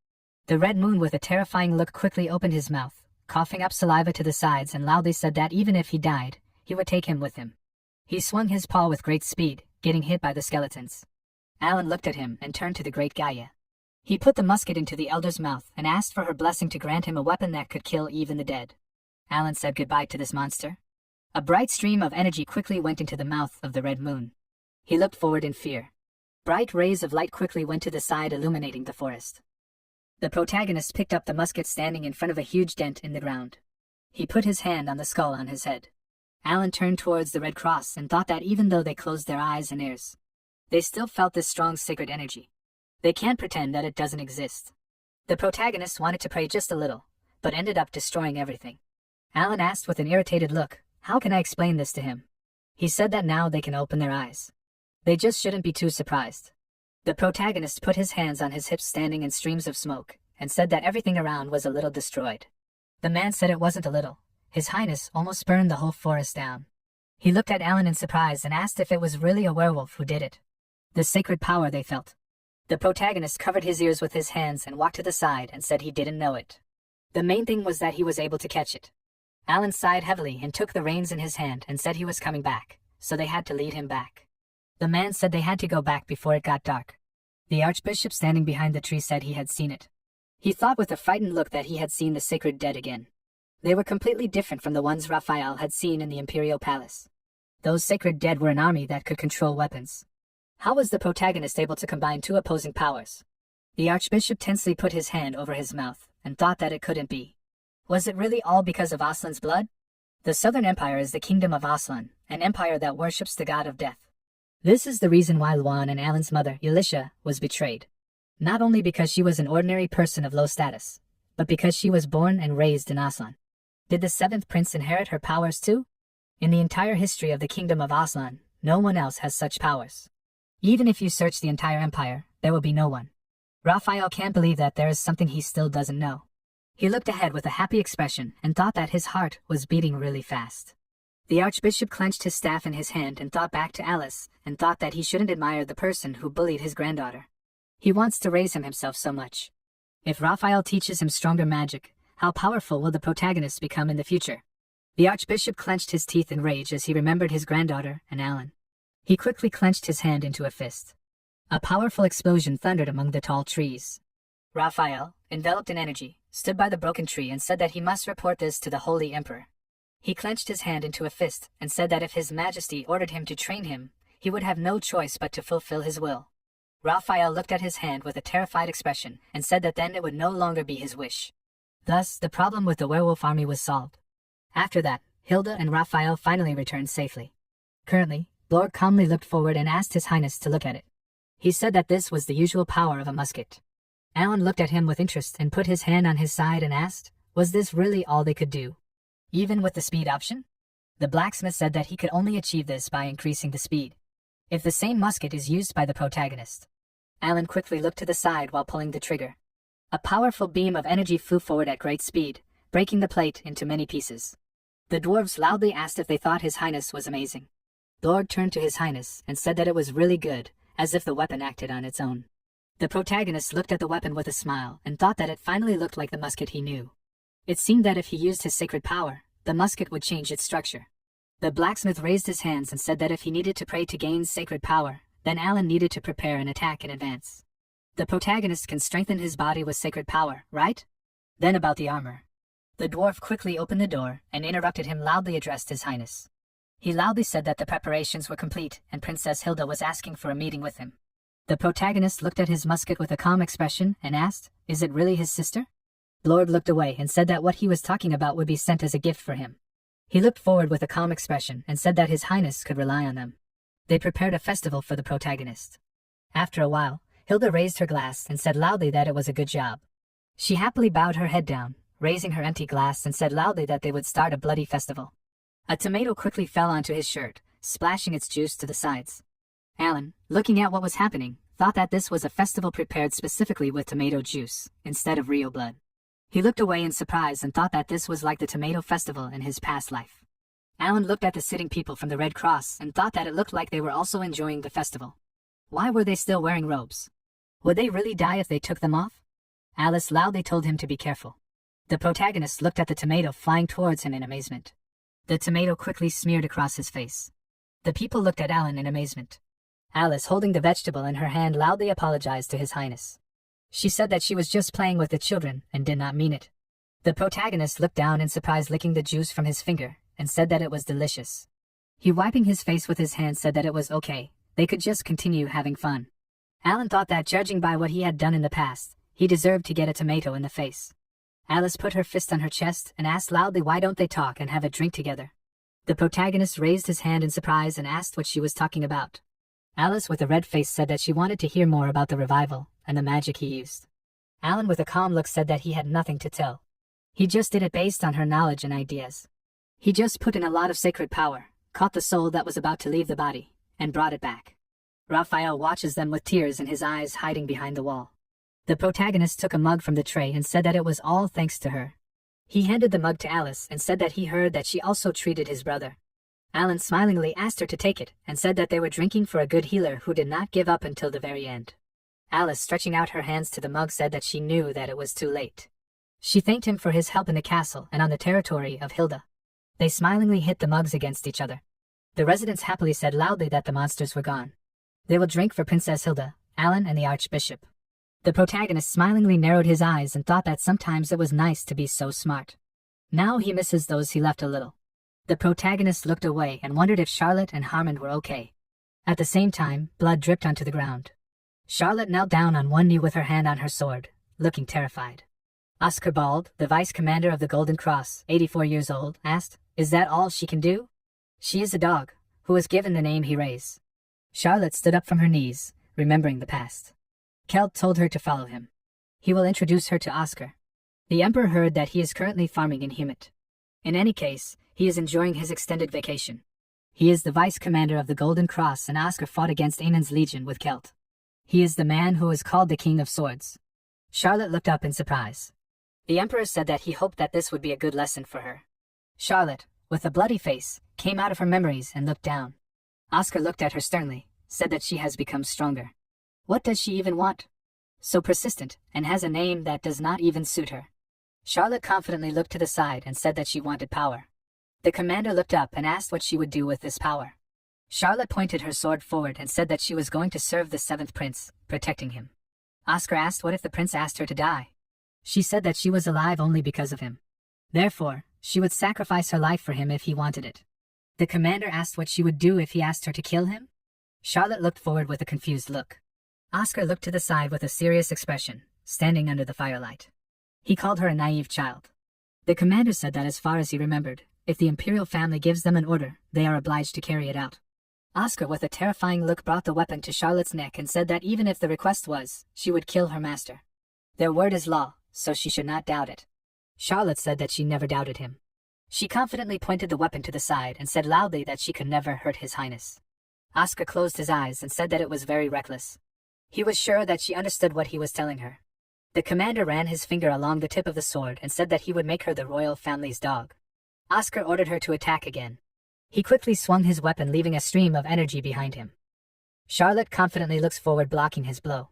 The Red Moon with a terrifying look quickly opened his mouth, coughing up saliva to the sides, and loudly said that even if he died, he would take him with him. He swung his paw with great speed, getting hit by the skeletons. Alan looked at him and turned to the great Gaia. He put the musket into the elder's mouth and asked for her blessing to grant him a weapon that could kill even the dead. Alan said goodbye to this monster. A bright stream of energy quickly went into the mouth of the Red Moon. He looked forward in fear. Bright rays of light quickly went to the side, illuminating the forest. The protagonist picked up the musket standing in front of a huge dent in the ground. He put his hand on the skull on his head. Alan turned towards the Red Cross and thought that even though they closed their eyes and ears, they still felt this strong sacred energy. They can't pretend that it doesn't exist. The protagonist wanted to pray just a little, but ended up destroying everything. Alan asked with an irritated look, how can I explain this to him? He said that now they can open their eyes. They just shouldn't be too surprised. The protagonist put his hands on his hips standing in streams of smoke, and said that everything around was a little destroyed. The man said it wasn't a little. His Highness almost burned the whole forest down. He looked at Alan in surprise and asked if it was really a werewolf who did it. The sacred power they felt. The protagonist covered his ears with his hands and walked to the side and said he didn't know it. The main thing was that he was able to catch it. Alan sighed heavily and took the reins in his hand and said he was coming back, so they had to lead him back. The man said they had to go back before it got dark. The archbishop standing behind the tree said he had seen it. He thought with a frightened look that he had seen the sacred dead again. They were completely different from the ones Raphael had seen in the imperial palace. Those sacred dead were an army that could control weapons. How was the protagonist able to combine two opposing powers? The archbishop tensely put his hand over his mouth and thought that it couldn't be. Was it really all because of Aslan's blood? The Southern Empire is the kingdom of Aslan, an empire that worships the god of death. This is the reason why Luan and Alan's mother, Elisha, was betrayed. Not only because she was an ordinary person of low status, but because she was born and raised in Aslan. Did the seventh prince inherit her powers too? In the entire history of the kingdom of Aslan, no one else has such powers. Even if you search the entire empire, there will be no one. Raphael can't believe that there is something he still doesn't know. He looked ahead with a happy expression and thought that his heart was beating really fast. The archbishop clenched his staff in his hand and thought back to Alice, and thought that he shouldn't admire the person who bullied his granddaughter. He wants to raise him himself so much. If Raphael teaches him stronger magic, how powerful will the protagonist become in the future? The archbishop clenched his teeth in rage as he remembered his granddaughter and Alan. He quickly clenched his hand into a fist. A powerful explosion thundered among the tall trees. Raphael, enveloped in energy, stood by the broken tree and said that he must report this to the Holy Emperor. He clenched his hand into a fist and said that if His Majesty ordered him to train him, he would have no choice but to fulfill his will. Raphael looked at his hand with a terrified expression and said that then it would no longer be his wish. Thus, the problem with the werewolf army was solved. After that, Hilda and Raphael finally returned safely. Currently, Blorg calmly looked forward and asked His Highness to look at it. He said that this was the usual power of a musket. Alan looked at him with interest and put his hand on his side and asked, was this really all they could do? Even with the speed option? The blacksmith said that he could only achieve this by increasing the speed. If the same musket is used by the protagonist. Alan quickly looked to the side while pulling the trigger. A powerful beam of energy flew forward at great speed, breaking the plate into many pieces. The dwarves loudly asked if they thought His Highness was amazing. Lord turned to His Highness and said that it was really good, as if the weapon acted on its own. The protagonist looked at the weapon with a smile and thought that it finally looked like the musket he knew. It seemed that if he used his sacred power, the musket would change its structure. The blacksmith raised his hands and said that if he needed to pray to gain sacred power, then Alan needed to prepare an attack in advance. The protagonist can strengthen his body with sacred power, right? Then about the armor. The dwarf quickly opened the door and interrupted him, loudly addressed His Highness. He loudly said that the preparations were complete and Princess Hilda was asking for a meeting with him. The protagonist looked at his musket with a calm expression and asked, is it really his sister? Lord looked away and said that what he was talking about would be sent as a gift for him. He looked forward with a calm expression and said that His Highness could rely on them. They prepared a festival for the protagonist. After a while, Hilda raised her glass and said loudly that it was a good job. She happily bowed her head down, raising her empty glass, and said loudly that they would start a bloody festival. A tomato quickly fell onto his shirt, splashing its juice to the sides. Alan, looking at what was happening, thought that this was a festival prepared specifically with tomato juice, instead of real blood. He looked away in surprise and thought that this was like the tomato festival in his past life. Alan looked at the sitting people from the Red Cross and thought that it looked like they were also enjoying the festival. Why were they still wearing robes? Would they really die if they took them off? Alice loudly told him to be careful. The protagonist looked at the tomato flying towards him in amazement. The tomato quickly smeared across his face. The people looked at Alan in amazement. Alice, holding the vegetable in her hand, loudly apologized to His Highness. She said that she was just playing with the children and did not mean it. The protagonist looked down in surprise, licking the juice from his finger, and said that it was delicious. He, wiping his face with his hand, said that it was okay, they could just continue having fun. Alan thought that, judging by what he had done in the past, he deserved to get a tomato in the face. Alice put her fist on her chest and asked loudly, why don't they talk and have a drink together? The protagonist raised his hand in surprise and asked what she was talking about. Alice, with a red face, said that she wanted to hear more about the revival and the magic he used. Alan, with a calm look, said that he had nothing to tell. He just did it based on her knowledge and ideas. He just put in a lot of sacred power, caught the soul that was about to leave the body, and brought it back. Raphael watches them with tears in his eyes, hiding behind the wall. The protagonist took a mug from the tray and said that it was all thanks to her. He handed the mug to Alice and said that he heard that she also treated his brother. Alan smilingly asked her to take it and said that they were drinking for a good healer who did not give up until the very end. Alice, stretching out her hands to the mug, said that she knew that it was too late. She thanked him for his help in the castle and on the territory of Hilda. They smilingly hit the mugs against each other. The residents happily said loudly that the monsters were gone. They will drink for Princess Hilda, Alan, and the Archbishop. The protagonist smilingly narrowed his eyes and thought that sometimes it was nice to be so smart. Now he misses those he left a little. The protagonist looked away and wondered if Charlotte and Harmond were okay. At the same time, blood dripped onto the ground. Charlotte knelt down on one knee with her hand on her sword, looking terrified. Oscar Bald, the vice commander of the Golden Cross, 84 years old, asked, is that all she can do? She is a dog, who was given the name he raised. Charlotte stood up from her knees, remembering the past. Kelt told her to follow him. He will introduce her to Oscar. The Emperor heard that he is currently farming in Humit. In any case, he is enjoying his extended vacation. He is the vice commander of the Golden Cross, and Oscar fought against Aenon's legion with Kelt. He is the man who is called the King of Swords. Charlotte looked up in surprise. The Emperor said that he hoped that this would be a good lesson for her. Charlotte, with a bloody face, came out of her memories and looked down. Oscar looked at her sternly, said that she has become stronger. What does she even want? So persistent, and has a name that does not even suit her. Charlotte confidently looked to the side and said that she wanted power. The commander looked up and asked what she would do with this power. Charlotte pointed her sword forward and said that she was going to serve the 7th prince, protecting him. Oscar asked what if the prince asked her to die. She said that she was alive only because of him. Therefore, she would sacrifice her life for him if he wanted it. The commander asked what she would do if he asked her to kill him. Charlotte looked forward with a confused look. Oscar looked to the side with a serious expression, standing under the firelight. He called her a naive child. The commander said that as far as he remembered, if the imperial family gives them an order, they are obliged to carry it out. Oscar with a terrifying look brought the weapon to Charlotte's neck and said that even if the request was, she would kill her master. Their word is law, so she should not doubt it. Charlotte said that she never doubted him. She confidently pointed the weapon to the side and said loudly that she could never hurt His Highness. Oscar closed his eyes and said that it was very reckless. He was sure that she understood what he was telling her. The commander ran his finger along the tip of the sword and said that he would make her the royal family's dog. Oscar ordered her to attack again. He quickly swung his weapon, leaving a stream of energy behind him. Charlotte confidently looks forward, blocking his blow.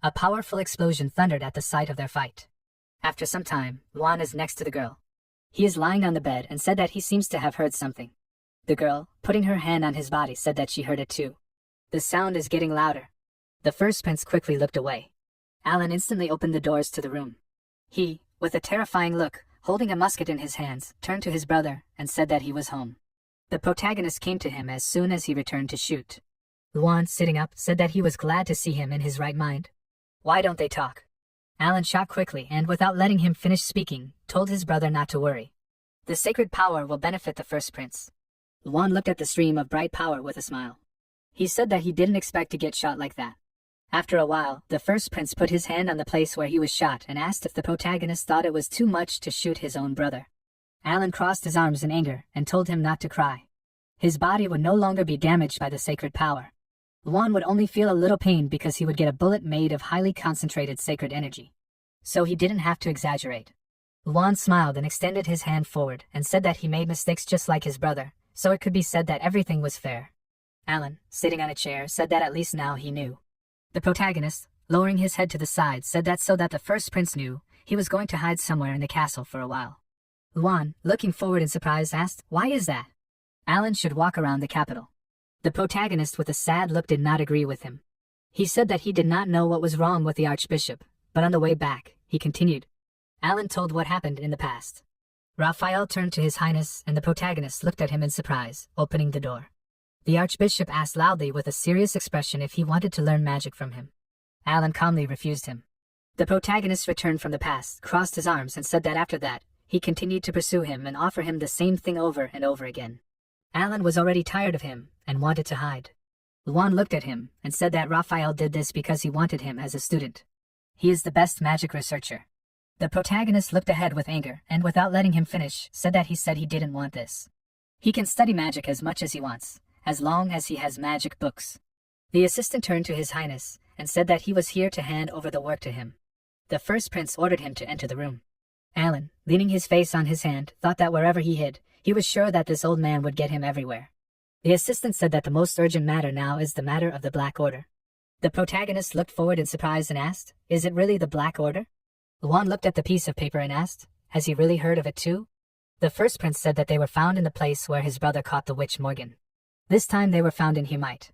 A powerful explosion thundered at the sight of their fight. After some time, Luan is next to the girl. He is lying on the bed and said that he seems to have heard something. The girl, putting her hand on his body, said that she heard it too. The sound is getting louder. The first prince quickly looked away. Alan instantly opened the doors to the room. He, with a terrifying look, holding a musket in his hands, turned to his brother and said that he was home. The protagonist came to him as soon as he returned to shoot. Luan, sitting up, said that he was glad to see him in his right mind. Why don't they talk? Alan shot quickly and, without letting him finish speaking, told his brother not to worry. The sacred power will benefit the first prince. Luan looked at the stream of bright power with a smile. He said that he didn't expect to get shot like that. After a while, the first prince put his hand on the place where he was shot and asked if the protagonist thought it was too much to shoot his own brother. Alan crossed his arms in anger and told him not to cry. His body would no longer be damaged by the sacred power. Luan would only feel a little pain because he would get a bullet made of highly concentrated sacred energy. So he didn't have to exaggerate. Luan smiled and extended his hand forward and said that he made mistakes just like his brother, so it could be said that everything was fair. Alan, sitting on a chair, said that at least now he knew. The protagonist, lowering his head to the side, said that so that the first prince knew, he was going to hide somewhere in the castle for a while. Luan, looking forward in surprise, asked, "Why is that?" Alan should walk around the capital. The protagonist with a sad look did not agree with him. He said that he did not know what was wrong with the archbishop, but on the way back, he continued. Alan told what happened in the past. Raphael turned to His Highness and the protagonist looked at him in surprise, opening the door. The archbishop asked loudly with a serious expression if he wanted to learn magic from him. Alan calmly refused him. The protagonist returned from the past, crossed his arms and said that after that, he continued to pursue him and offer him the same thing over and over again. Alan was already tired of him and wanted to hide. Luan looked at him and said that Raphael did this because he wanted him as a student. He is the best magic researcher. The protagonist looked ahead with anger and, without letting him finish, said that he didn't want this. He can study magic as much as he wants, as long as he has magic books. The assistant turned to His Highness and said that he was here to hand over the work to him. The first prince ordered him to enter the room. Alan, leaning his face on his hand, thought that wherever he hid, he was sure that this old man would get him everywhere. The assistant said that the most urgent matter now is the matter of the Black Order. The protagonist looked forward in surprise and asked, "Is it really the Black Order?" Luan looked at the piece of paper and asked, "Has he really heard of it too?" The first prince said that they were found in the place where his brother caught the witch Morgan. This time they were found in Humite.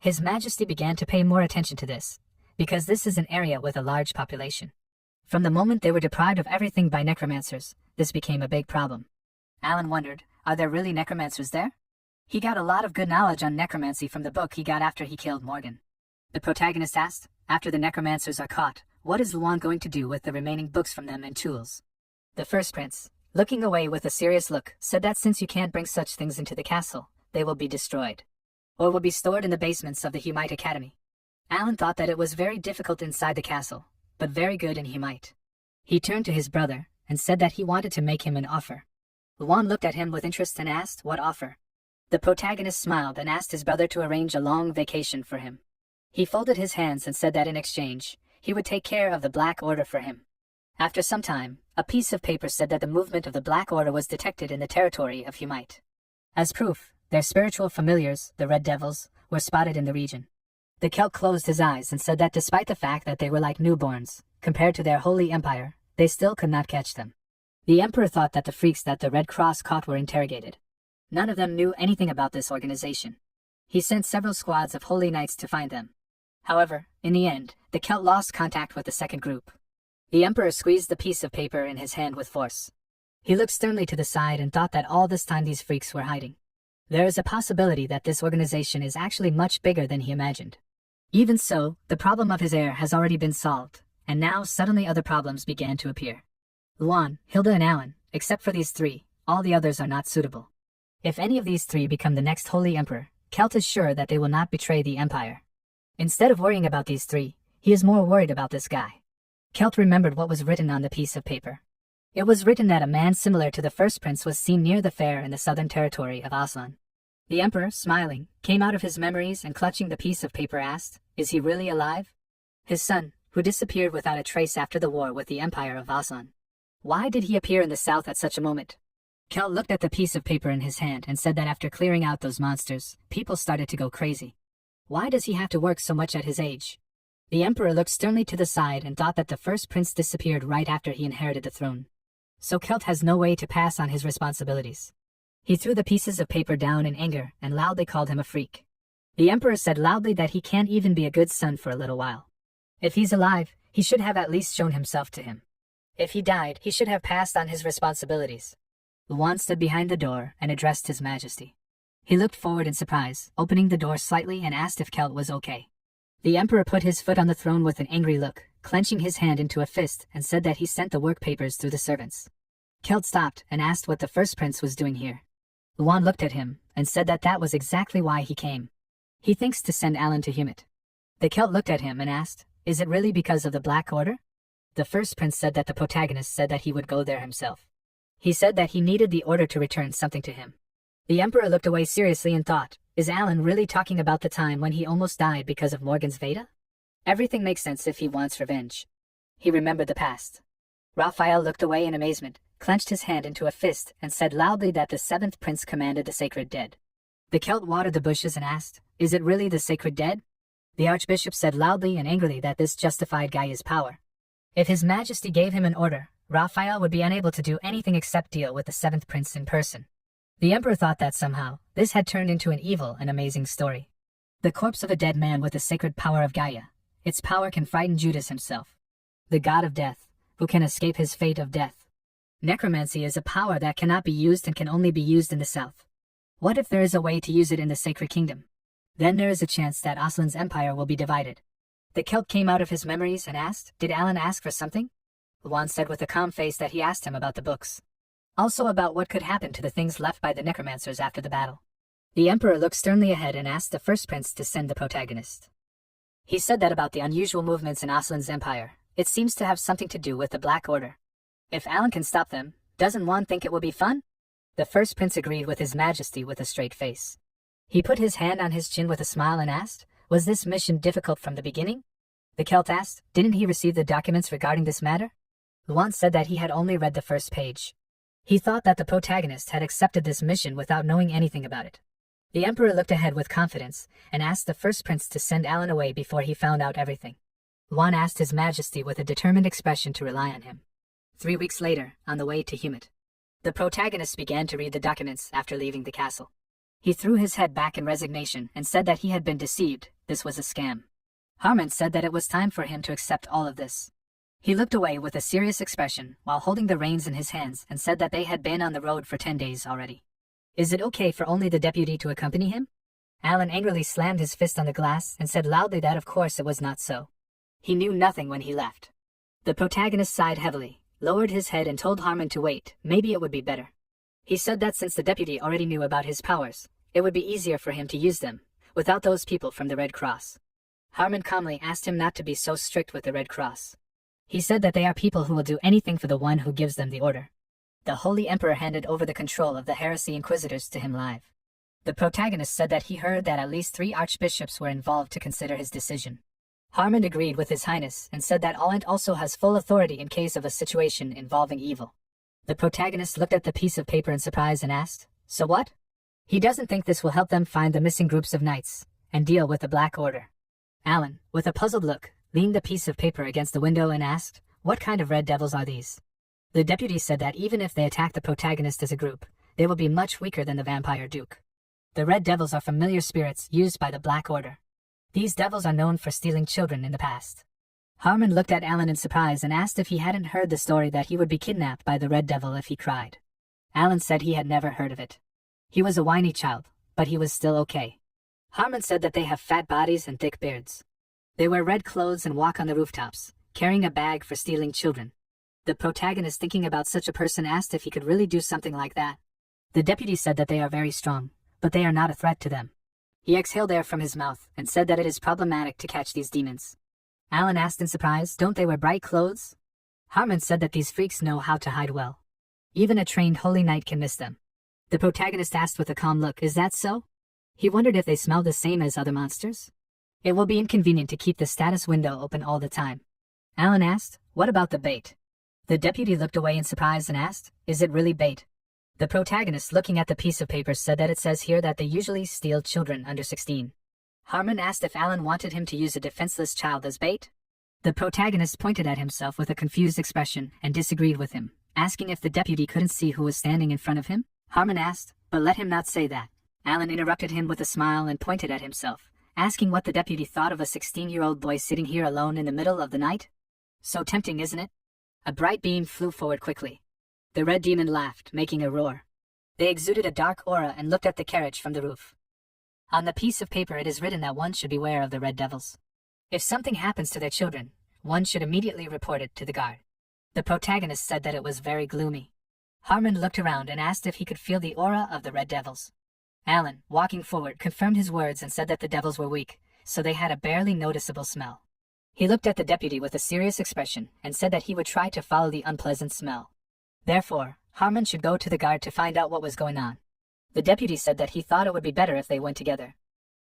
His Majesty began to pay more attention to this, because this is an area with a large population. From the moment they were deprived of everything by necromancers, this became a big problem. Alan wondered, are there really necromancers there? He got a lot of good knowledge on necromancy from the book he got after he killed Morgan. The protagonist asked, after the necromancers are caught, what is Luan going to do with the remaining books from them and tools? The first prince, looking away with a serious look, said that since you can't bring such things into the castle, they will be destroyed, or will be stored in the basements of the Humite Academy. Alan thought that it was very difficult inside the castle, but very good in Humite. He turned to his brother and said that he wanted to make him an offer. Luan looked at him with interest and asked, "What offer?" The protagonist smiled and asked his brother to arrange a long vacation for him. He folded his hands and said that in exchange, he would take care of the Black Order for him. After some time, a piece of paper said that the movement of the Black Order was detected in the territory of Humite. As proof, their spiritual familiars, the Red Devils, were spotted in the region. The Celt closed his eyes and said that despite the fact that they were like newborns, compared to their holy empire, they still could not catch them. The emperor thought that the freaks that the Red Cross caught were interrogated. None of them knew anything about this organization. He sent several squads of holy knights to find them. However, in the end, the Celt lost contact with the second group. The emperor squeezed the piece of paper in his hand with force. He looked sternly to the side and thought that all this time these freaks were hiding. There is a possibility that this organization is actually much bigger than he imagined. Even so, the problem of his heir has already been solved, and now suddenly other problems began to appear. Luan, Hilda and Alan, except for these three, all the others are not suitable. If any of these three become the next holy emperor, Kelt is sure that they will not betray the Empire. Instead of worrying about these three, he is more worried about this guy. Kelt remembered what was written on the piece of paper. It was written that a man similar to the first prince was seen near the fair in the southern territory of Aslan. The emperor, smiling, came out of his memories and clutching the piece of paper asked, "Is he really alive?" His son, who disappeared without a trace after the war with the Empire of Aslan. Why did he appear in the south at such a moment? Kelt looked at the piece of paper in his hand and said that after clearing out those monsters, people started to go crazy. Why does he have to work so much at his age? The emperor looked sternly to the side and thought that the first prince disappeared right after he inherited the throne. So Kelt has no way to pass on his responsibilities. He threw the pieces of paper down in anger and loudly called him a freak. The emperor said loudly that he can't even be a good son for a little while. If he's alive, he should have at least shown himself to him. If he died, he should have passed on his responsibilities. Luan stood behind the door and addressed His Majesty. He looked forward in surprise, opening the door slightly and asked if Kelt was okay. The emperor put his foot on the throne with an angry look, clenching his hand into a fist, and said that he sent the work papers through the servants. Kelt stopped and asked what the first prince was doing here. Luan looked at him and said that that was exactly why he came. He thinks to send Alan to Humit. The Kelt looked at him and asked, "Is it really because of the Black Order?" The first prince said that the protagonist said that he would go there himself. He said that he needed the order to return something to him. The emperor looked away seriously and thought, is Alan really talking about the time when he almost died because of Morgan's Veda? Everything makes sense if he wants revenge. He remembered the past. Raphael looked away in amazement, clenched his hand into a fist, and said loudly that the seventh prince commanded the sacred dead. The Celt watered the bushes and asked, "Is it really the sacred dead?" The archbishop said loudly and angrily that this justified Gaia's power. If His Majesty gave him an order, Raphael would be unable to do anything except deal with the seventh prince in person. The emperor thought that somehow, this had turned into an evil and amazing story. The corpse of a dead man with the sacred power of Gaia. Its power can frighten Judas himself. The god of death, who can escape his fate of death. Necromancy is a power that cannot be used and can only be used in the south. What if there is a way to use it in the sacred kingdom? Then there is a chance that Aslan's empire will be divided. The Celt came out of his memories and asked, "Did Alan ask for something?" Luan said with a calm face that he asked him about the books. Also about what could happen to the things left by the Necromancers after the battle. The emperor looked sternly ahead and asked the first prince to send the protagonist. He said that about the unusual movements in Aslan's empire, it seems to have something to do with the Black Order. If Alan can stop them, doesn't one think it will be fun? The first prince agreed with His Majesty with a straight face. He put his hand on his chin with a smile and asked, "Was this mission difficult from the beginning?" The Celt asked, "Didn't he receive the documents regarding this matter?" Luan said that he had only read the first page. He thought that the protagonist had accepted this mission without knowing anything about it. The emperor looked ahead with confidence and asked the first prince to send Alan away before he found out everything. Luan asked His Majesty with a determined expression to rely on him. 3 weeks later, on the way to Humit, the protagonist began to read the documents after leaving the castle. He threw his head back in resignation and said that he had been deceived, this was a scam. Harmon said that it was time for him to accept all of this. He looked away with a serious expression while holding the reins in his hands and said that they had been on the road for 10 days already. Is it okay for only the deputy to accompany him? Alan angrily slammed his fist on the glass and said loudly that of course it was not so. He knew nothing when he left. The protagonist sighed heavily, lowered his head and told Harmon to wait, maybe it would be better. He said that since the deputy already knew about his powers, it would be easier for him to use them, without those people from the Red Cross. Harmon calmly asked him not to be so strict with the Red Cross. He said that they are people who will do anything for the one who gives them the order. The Holy Emperor handed over the control of the Heresy Inquisitors to him live. The protagonist said that he heard that at least 3 archbishops were involved to consider his decision. Harmon agreed with His Highness and said that Alent also has full authority in case of a situation involving evil. The protagonist looked at the piece of paper in surprise and asked, "So what?" He doesn't think this will help them find the missing groups of knights and deal with the Black Order. Alan, with a puzzled look, leaned the piece of paper against the window and asked, "What kind of red devils are these?" The deputy said that even if they attack the protagonist as a group, they will be much weaker than the Vampire Duke. The red devils are familiar spirits used by the Black Order. These devils are known for stealing children in the past. Harmon looked at Alan in surprise and asked if he hadn't heard the story that he would be kidnapped by the red devil if he cried. Alan said he had never heard of it. He was a whiny child, but he was still okay. Harmon said that they have fat bodies and thick beards. They wear red clothes and walk on the rooftops, carrying a bag for stealing children. The protagonist, thinking about such a person, asked if he could really do something like that. The deputy said that they are very strong, but they are not a threat to them. He exhaled air from his mouth and said that it is problematic to catch these demons. Alan asked in surprise, don't they wear bright clothes? Harmon said that these freaks know how to hide well. Even a trained holy knight can miss them. The protagonist asked with a calm look, is that so? He wondered if they smell the same as other monsters. It will be inconvenient to keep the status window open all the time. Alan asked, what about the bait? The deputy looked away in surprise and asked, is it really bait? The protagonist, looking at the piece of paper, said that it says here that they usually steal children under 16. Harmon asked if Alan wanted him to use a defenseless child as bait. The protagonist pointed at himself with a confused expression and disagreed with him, asking if the deputy couldn't see who was standing in front of him. Harmon asked, but let him not say that. Alan interrupted him with a smile and pointed at himself, asking what the deputy thought of a 16-year-old boy sitting here alone in the middle of the night. So tempting, isn't it? A bright beam flew forward quickly. The red demon laughed, making a roar. They exuded a dark aura and looked at the carriage from the roof. On the piece of paper it is written that one should beware of the red devils. If something happens to their children, one should immediately report it to the guard. The protagonist said that it was very gloomy. Harmon looked around and asked if he could feel the aura of the red devils. Alan, walking forward, confirmed his words and said that the devils were weak, so they had a barely noticeable smell. He looked at the deputy with a serious expression and said that he would try to follow the unpleasant smell. Therefore, Harmon should go to the guard to find out what was going on. The deputy said that he thought it would be better if they went together.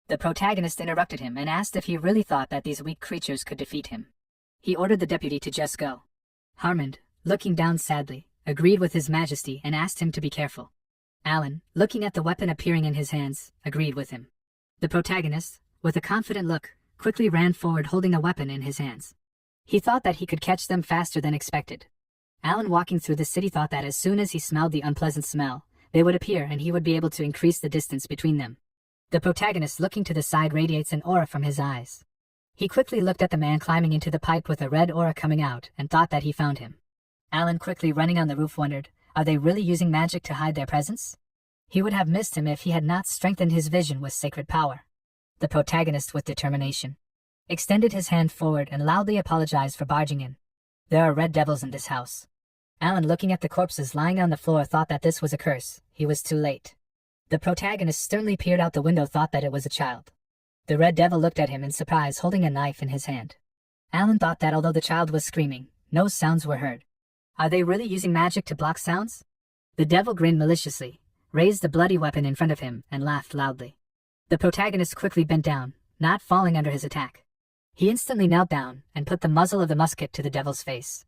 The protagonist interrupted him and asked if he really thought that these weak creatures could defeat him. He ordered the deputy to just go. Harmon, looking down sadly, agreed with his majesty and asked him to be careful. Alan, looking at the weapon appearing in his hands, agreed with him. The protagonist, with a confident look, quickly ran forward holding a weapon in his hands. He thought that he could catch them faster than expected. Alan, walking through the city, thought that as soon as he smelled the unpleasant smell, they would appear and he would be able to increase the distance between them. The protagonist, looking to the side, radiates an aura from his eyes. He quickly looked at the man climbing into the pipe with a red aura coming out and thought that he found him. Alan, quickly running on the roof, wondered, are they really using magic to hide their presence? He would have missed him if he had not strengthened his vision with sacred power. The protagonist, with determination, extended his hand forward and loudly apologized for barging in. There are red devils in this house. Alan, looking at the corpses lying on the floor, thought that this was a curse. He was too late. The protagonist sternly peered out the window, thought that it was a child. The red devil looked at him in surprise, holding a knife in his hand. Alan thought that although the child was screaming, no sounds were heard. Are they really using magic to block sounds? The devil grinned maliciously, raised the bloody weapon in front of him, and laughed loudly. The protagonist quickly bent down, not falling under his attack. He instantly knelt down and put the muzzle of the musket to the devil's face.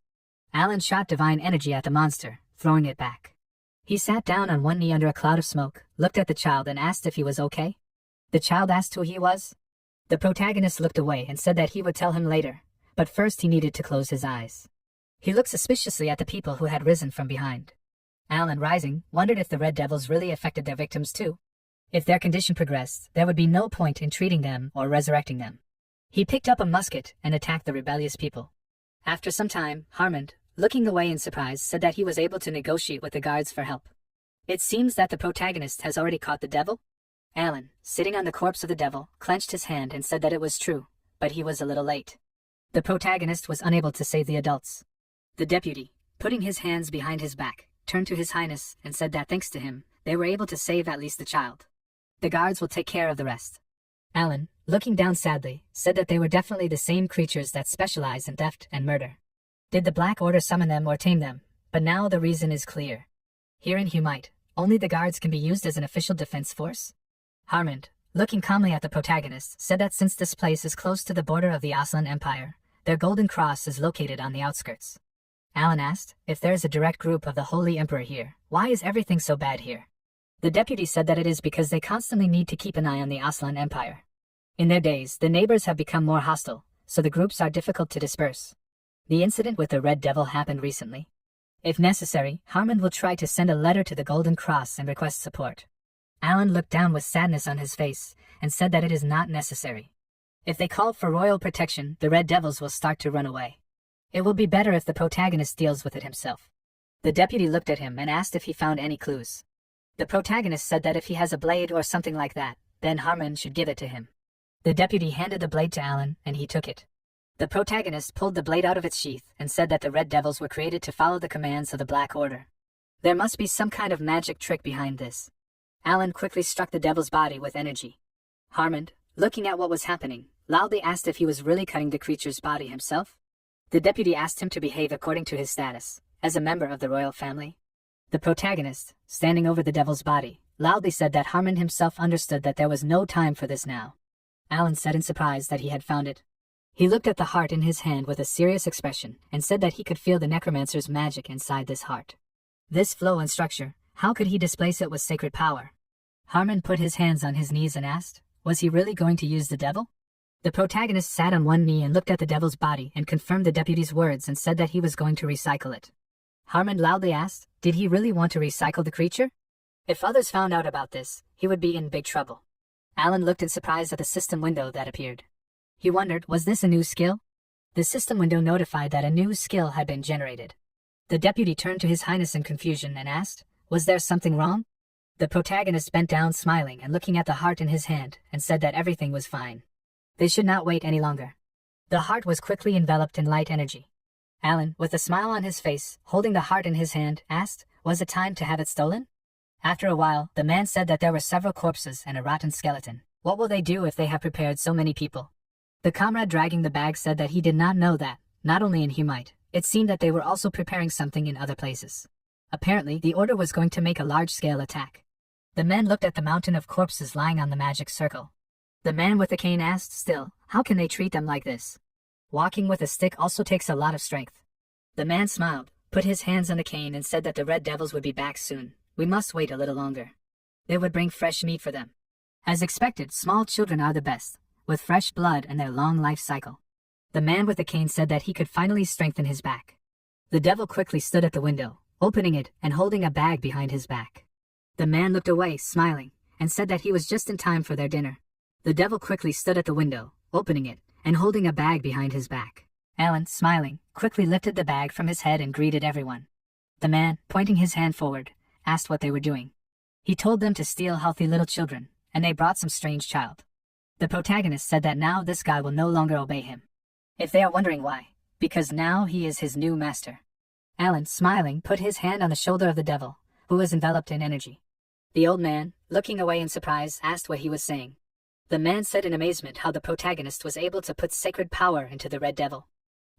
Alan shot divine energy at the monster, throwing it back. He sat down on one knee under a cloud of smoke, looked at the child and asked if he was okay. The child asked who he was. The protagonist looked away and said that he would tell him later, but first he needed to close his eyes. He looked suspiciously at the people who had risen from behind. Alan, rising, wondered if the red devils really affected their victims too. If their condition progressed, there would be no point in treating them or resurrecting them. He picked up a musket and attacked the rebellious people. After some time, Harmon, looking away in surprise, said that he was able to negotiate with the guards for help. It seems that the protagonist has already caught the devil. Alan, sitting on the corpse of the devil, clenched his hand and said that it was true, but he was a little late. The protagonist was unable to save the adults. The deputy, putting his hands behind his back, turned to His Highness and said that thanks to him, they were able to save at least the child. The guards will take care of the rest. Alan, looking down sadly, said that they were definitely the same creatures that specialize in theft and murder. Did the Black Order summon them or tame them? But now the reason is clear. Here in Humite, only the guards can be used as an official defense force. Harmon, looking calmly at the protagonist, said that since this place is close to the border of the Aslan Empire, their golden cross is located on the outskirts. Alan asked, if there is a direct group of the Holy Emperor here, why is everything so bad here? The deputy said that it is because they constantly need to keep an eye on the Aslan Empire. In their days, the neighbors have become more hostile, so the groups are difficult to disperse. The incident with the Red Devil happened recently. If necessary, Harmon will try to send a letter to the Golden Cross and request support. Alan looked down with sadness on his face and said that it is not necessary. If they call for royal protection, the Red Devils will start to run away. It will be better if the protagonist deals with it himself. The deputy looked at him and asked if he found any clues. The protagonist said that if he has a blade or something like that, then Harmon should give it to him. The deputy handed the blade to Alan, and he took it. The protagonist pulled the blade out of its sheath and said that the Red Devils were created to follow the commands of the Black Order. There must be some kind of magic trick behind this. Alan quickly struck the devil's body with energy. Harmon, looking at what was happening, loudly asked if he was really cutting the creature's body himself. The deputy asked him to behave according to his status, as a member of the royal family. The protagonist, standing over the devil's body, loudly said that Harmon himself understood that there was no time for this now. Alan said in surprise that he had found it. He looked at the heart in his hand with a serious expression and said that he could feel the necromancer's magic inside this heart. This flow and structure, how could he displace it with sacred power? Harmon put his hands on his knees and asked, was he really going to use the devil? The protagonist sat on one knee and looked at the devil's body and confirmed the deputy's words and said that he was going to recycle it. Harmon loudly asked, did he really want to recycle the creature? If others found out about this, he would be in big trouble. Alan looked in surprise at the system window that appeared. He wondered, was this a new skill? The system window notified that a new skill had been generated. The deputy turned to His Highness in confusion and asked, was there something wrong? The protagonist bent down smiling and looking at the heart in his hand and said that everything was fine. They should not wait any longer. The heart was quickly enveloped in light energy. Alan, with a smile on his face, holding the heart in his hand, asked, was it time to have it stolen? After a while, the man said that there were several corpses and a rotten skeleton. What will they do if they have prepared so many people? The comrade dragging the bag said that he did not know that, not only in Humite, it seemed that they were also preparing something in other places. Apparently, the order was going to make a large-scale attack. The men looked at the mountain of corpses lying on the magic circle. The man with the cane asked, still, how can they treat them like this? Walking with a stick also takes a lot of strength. The man smiled, put his hands on the cane and said that the red devils would be back soon. We must wait a little longer. They would bring fresh meat for them. As expected, small children are the best, with fresh blood and their long life cycle. The man with the cane said that he could finally strengthen his back. The devil quickly stood at the window, opening it and holding a bag behind his back. The man looked away, smiling, and said that he was just in time for their dinner. The devil quickly stood at the window, opening it, and holding a bag behind his back. Alan, smiling, quickly lifted the bag from his head and greeted everyone. The man, pointing his hand forward, asked what they were doing. He told them to steal healthy little children, and they brought some strange child. The protagonist said that now this guy will no longer obey him. If they are wondering why, because now he is his new master. Alan, smiling, put his hand on the shoulder of the devil, who was enveloped in energy. The old man, looking away in surprise, asked what he was saying. The man said in amazement how the protagonist was able to put sacred power into the red devil.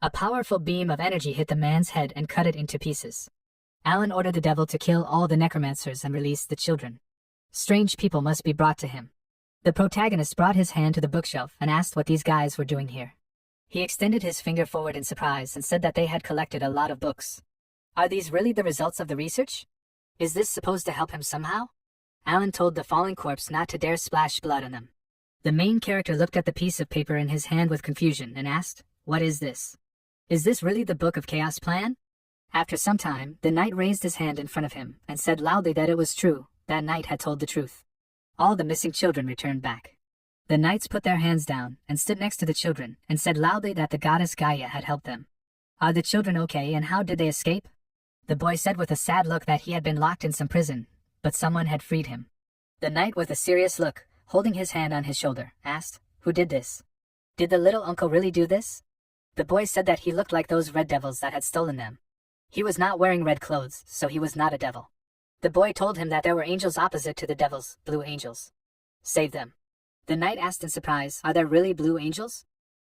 A powerful beam of energy hit the man's head and cut it into pieces. Alan ordered the devil to kill all the necromancers and release the children. Strange people must be brought to him. The protagonist brought his hand to the bookshelf and asked what these guys were doing here. He extended his finger forward in surprise and said that they had collected a lot of books. Are these really the results of the research? Is this supposed to help him somehow? Alan told the falling corpse not to dare splash blood on them. The main character looked at the piece of paper in his hand with confusion and asked, what is this? Is this really the Book of Chaos plan? After some time, the knight raised his hand in front of him and said loudly that it was true, that knight had told the truth. All the missing children returned back. The knights put their hands down and stood next to the children and said loudly that the goddess Gaia had helped them. Are the children okay and how did they escape? The boy said with a sad look that he had been locked in some prison, but someone had freed him. The knight with a serious look, holding his hand on his shoulder, asked, who did this? Did the little uncle really do this? The boy said that he looked like those red devils that had stolen them. He was not wearing red clothes, so he was not a devil. The boy told him that there were angels opposite to the devils, blue angels. Save them. The knight asked in surprise, are there really blue angels?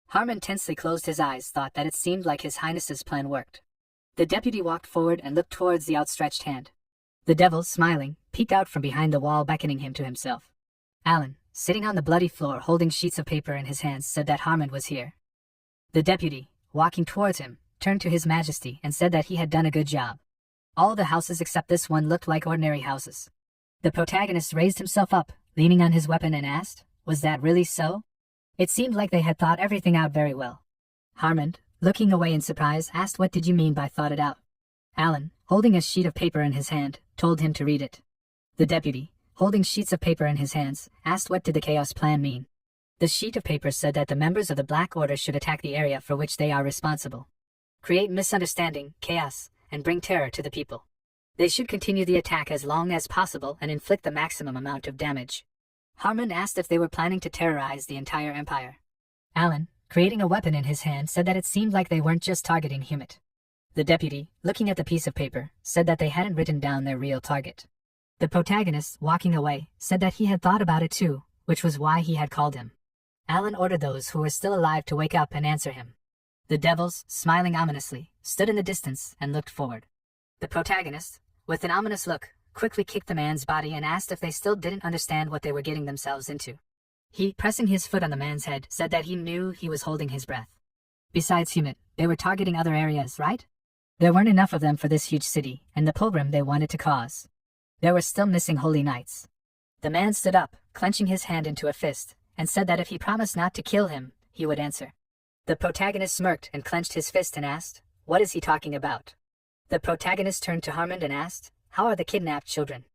Harmon tensely closed his eyes, thought that it seemed like His Highness's plan worked. The deputy walked forward and looked towards the outstretched hand. The devil, smiling, peeked out from behind the wall, beckoning him to himself. Alan, sitting on the bloody floor holding sheets of paper in his hands, said that Harmon was here. The deputy, walking towards him, turned to His Majesty and said that he had done a good job. All the houses except this one looked like ordinary houses. The protagonist raised himself up, leaning on his weapon and asked, was that really so? It seemed like they had thought everything out very well. Harmon, looking away in surprise, asked what did you mean by thought it out? Alan, holding a sheet of paper in his hand, told him to read it. The deputy, holding sheets of paper in his hands, asked what did the chaos plan mean. The sheet of paper said that the members of the Black Order should attack the area for which they are responsible. Create misunderstanding, chaos, and bring terror to the people. They should continue the attack as long as possible and inflict the maximum amount of damage. Harmon asked if they were planning to terrorize the entire empire. Alan, creating a weapon in his hand, said that it seemed like they weren't just targeting Humite. The deputy, looking at the piece of paper, said that they hadn't written down their real target. The protagonist, walking away, said that he had thought about it too, which was why he had called him. Alan ordered those who were still alive to wake up and answer him. The devils, smiling ominously, stood in the distance and looked forward. The protagonist, with an ominous look, quickly kicked the man's body and asked if they still didn't understand what they were getting themselves into. He, pressing his foot on the man's head, said that he knew he was holding his breath. Besides Humid, they were targeting other areas, right? There weren't enough of them for this huge city, and the pogrom they wanted to cause. There were still missing holy knights. The man stood up, clenching his hand into a fist, and said that if he promised not to kill him, he would answer. The protagonist smirked and clenched his fist and asked, "What is he talking about?" The protagonist turned to Harmond and asked, "How are the kidnapped children?"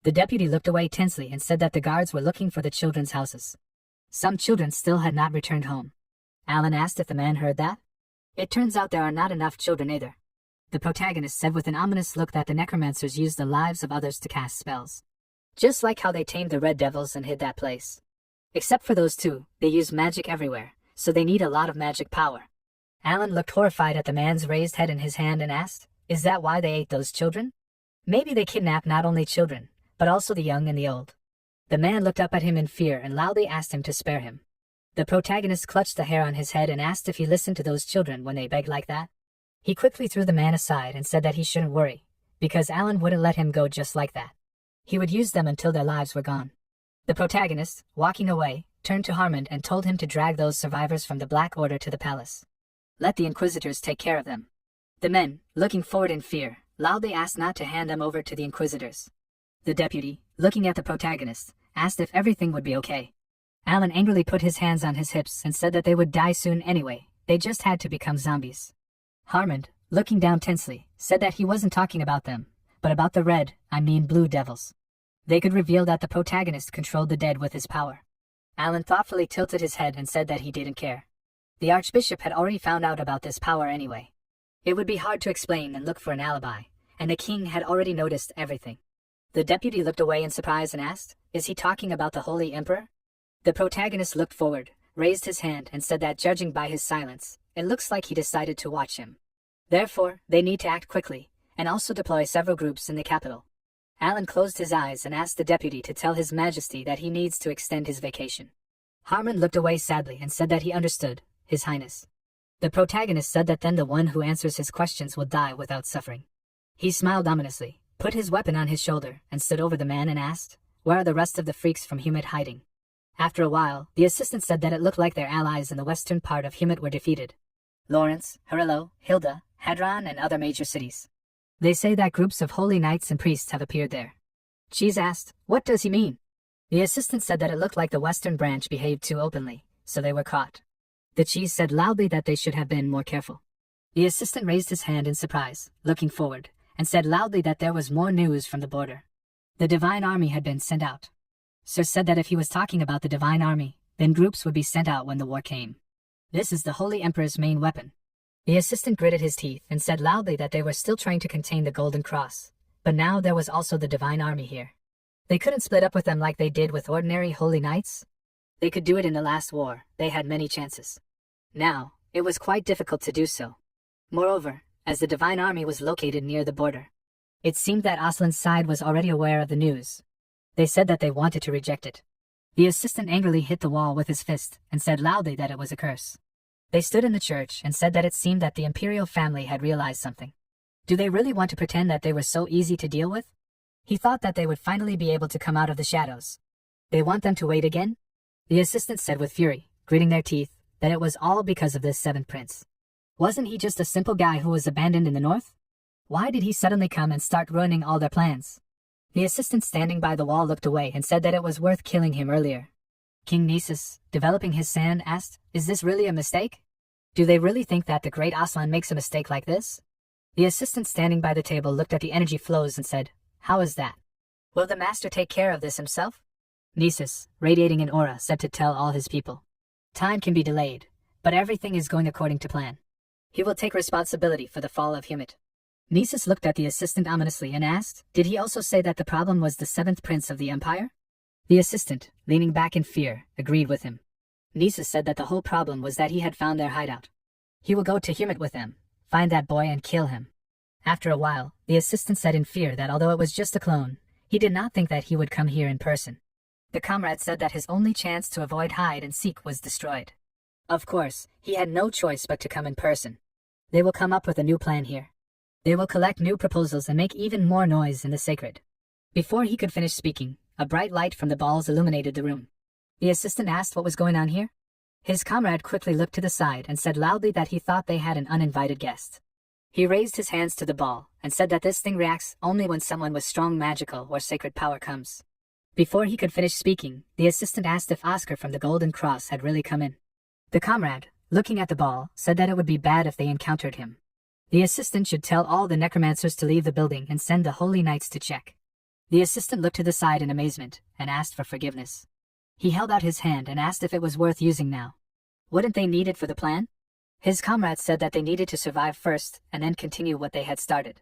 The deputy looked away tensely and said that the guards were looking for the children's houses. Some children still had not returned home. Alan asked if the man heard that. "It turns out there are not enough children either." The protagonist said with an ominous look that the necromancers used the lives of others to cast spells. Just like how they tamed the red devils and hid that place. Except for those two, they use magic everywhere, so they need a lot of magic power. Alan looked horrified at the man's raised head in his hand and asked, "Is that why they ate those children? Maybe they kidnapped not only children, but also the young and the old." The man looked up at him in fear and loudly asked him to spare him. The protagonist clutched the hair on his head and asked if he listened to those children when they begged like that. He quickly threw the man aside and said that he shouldn't worry, because Alan wouldn't let him go just like that. He would use them until their lives were gone. The protagonist, walking away, turned to Harmond and told him to drag those survivors from the Black Order to the palace. Let the Inquisitors take care of them. The men, looking forward in fear, loudly asked not to hand them over to the Inquisitors. The deputy, looking at the protagonist, asked if everything would be okay. Alan angrily put his hands on his hips and said that they would die soon anyway, they just had to become zombies. Harmond, looking down tensely, said that he wasn't talking about them, but about the blue devils. They could reveal that the protagonist controlled the dead with his power. Alan thoughtfully tilted his head and said that he didn't care. The Archbishop had already found out about this power anyway. It would be hard to explain and look for an alibi, and the king had already noticed everything. The deputy looked away in surprise and asked, "Is he talking about the Holy Emperor?" The protagonist looked forward, raised his hand and said that judging by his silence, it looks like he decided to watch him. Therefore, they need to act quickly, and also deploy several groups in the capital. Alan closed his eyes and asked the deputy to tell His Majesty that he needs to extend his vacation. Harmon looked away sadly and said that he understood, His Highness. The protagonist said that then the one who answers his questions will die without suffering. He smiled ominously, put his weapon on his shoulder, and stood over the man and asked, "Where are the rest of the freaks from Humid hiding?" After a while, the assistant said that it looked like their allies in the western part of Humid were defeated. Lawrence, Harillo, Hilda, Hadron, and other major cities. They say that groups of holy knights and priests have appeared there. Cheese asked, "What does he mean?" The assistant said that it looked like the western branch behaved too openly, so they were caught. The Cheese said loudly that they should have been more careful. The assistant raised his hand in surprise, looking forward, and said loudly that there was more news from the border. The Divine Army had been sent out. Sir said that if he was talking about the Divine Army, then groups would be sent out when the war came. This is the Holy Emperor's main weapon. The assistant gritted his teeth and said loudly that they were still trying to contain the Golden Cross, but now there was also the Divine Army here. They couldn't split up with them like they did with ordinary holy knights. They could do it in the last war, they had many chances. Now, it was quite difficult to do so. Moreover, as the Divine Army was located near the border, it seemed that Aslan's side was already aware of the news. They said that they wanted to reject it. The assistant angrily hit the wall with his fist and said loudly that it was a curse. They stood in the church and said that it seemed that the imperial family had realized something. Do they really want to pretend that they were so easy to deal with? He thought that they would finally be able to come out of the shadows. They want them to wait again? The assistant said with fury, gritting their teeth, that it was all because of this seventh prince. Wasn't he just a simple guy who was abandoned in the north? Why did he suddenly come and start ruining all their plans? The assistant standing by the wall looked away and said that it was worth killing him earlier. King Nisus, developing his sand, asked, "Is this really a mistake? Do they really think that the great Aslan makes a mistake like this?" The assistant standing by the table looked at the energy flows and said, "How is that? Will the master take care of this himself?" Nisus, radiating an aura, said to tell all his people, "Time can be delayed, but everything is going according to plan. He will take responsibility for the fall of Humid." Nisus looked at the assistant ominously and asked, "Did he also say that the problem was the seventh prince of the empire?" The assistant, leaning back in fear, agreed with him. Nisus said that the whole problem was that he had found their hideout. He will go to Humid with them, find that boy and kill him. After a while, the assistant said in fear that although it was just a clone, he did not think that he would come here in person. The comrade said that his only chance to avoid hide and seek was destroyed. Of course, he had no choice but to come in person. They will come up with a new plan here. They will collect new proposals and make even more noise in the sacred. Before he could finish speaking, a bright light from the balls illuminated the room. The assistant asked what was going on here. His comrade quickly looked to the side and said loudly that he thought they had an uninvited guest. He raised his hands to the ball and said that this thing reacts only when someone with strong magical or sacred power comes. Before he could finish speaking, the assistant asked if Oscar from the Golden Cross had really come in. The comrade, looking at the ball, said that it would be bad if they encountered him. The assistant should tell all the necromancers to leave the building and send the holy knights to check. The assistant looked to the side in amazement and asked for forgiveness. He held out his hand and asked if it was worth using now. Wouldn't they need it for the plan? His comrades said that they needed to survive first and then continue what they had started.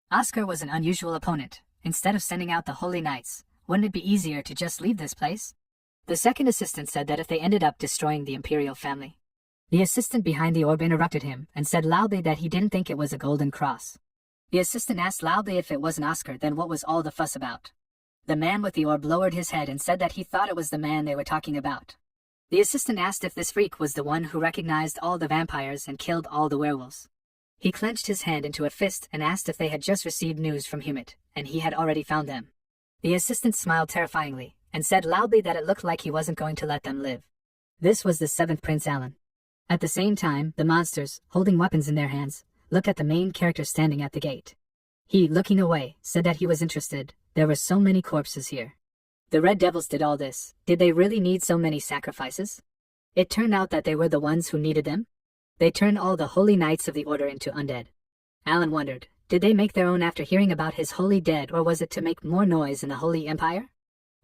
Oscar was an unusual opponent. Instead of sending out the holy knights, wouldn't it be easier to just leave this place? The second assistant said that if they ended up destroying the imperial family. The assistant behind the orb interrupted him and said loudly that he didn't think it was a golden cross. The assistant asked loudly if it wasn't Oscar, then what was all the fuss about? The man with the orb lowered his head and said that he thought it was the man they were talking about. The assistant asked if this freak was the one who recognized all the vampires and killed all the werewolves. He clenched his hand into a fist and asked if they had just received news from Humid, and he had already found them. The assistant smiled terrifyingly and said loudly that it looked like he wasn't going to let them live. This was the seventh Prince Alan. At the same time, the monsters, holding weapons in their hands, looked at the main character standing at the gate. He, looking away, said that he was interested. There were so many corpses here. The Red Devils did all this. Did they really need so many sacrifices? It turned out that they were the ones who needed them. They turned all the holy knights of the order into undead. Alan wondered, did they make their own after hearing about his holy dead, or was it to make more noise in the Holy Empire?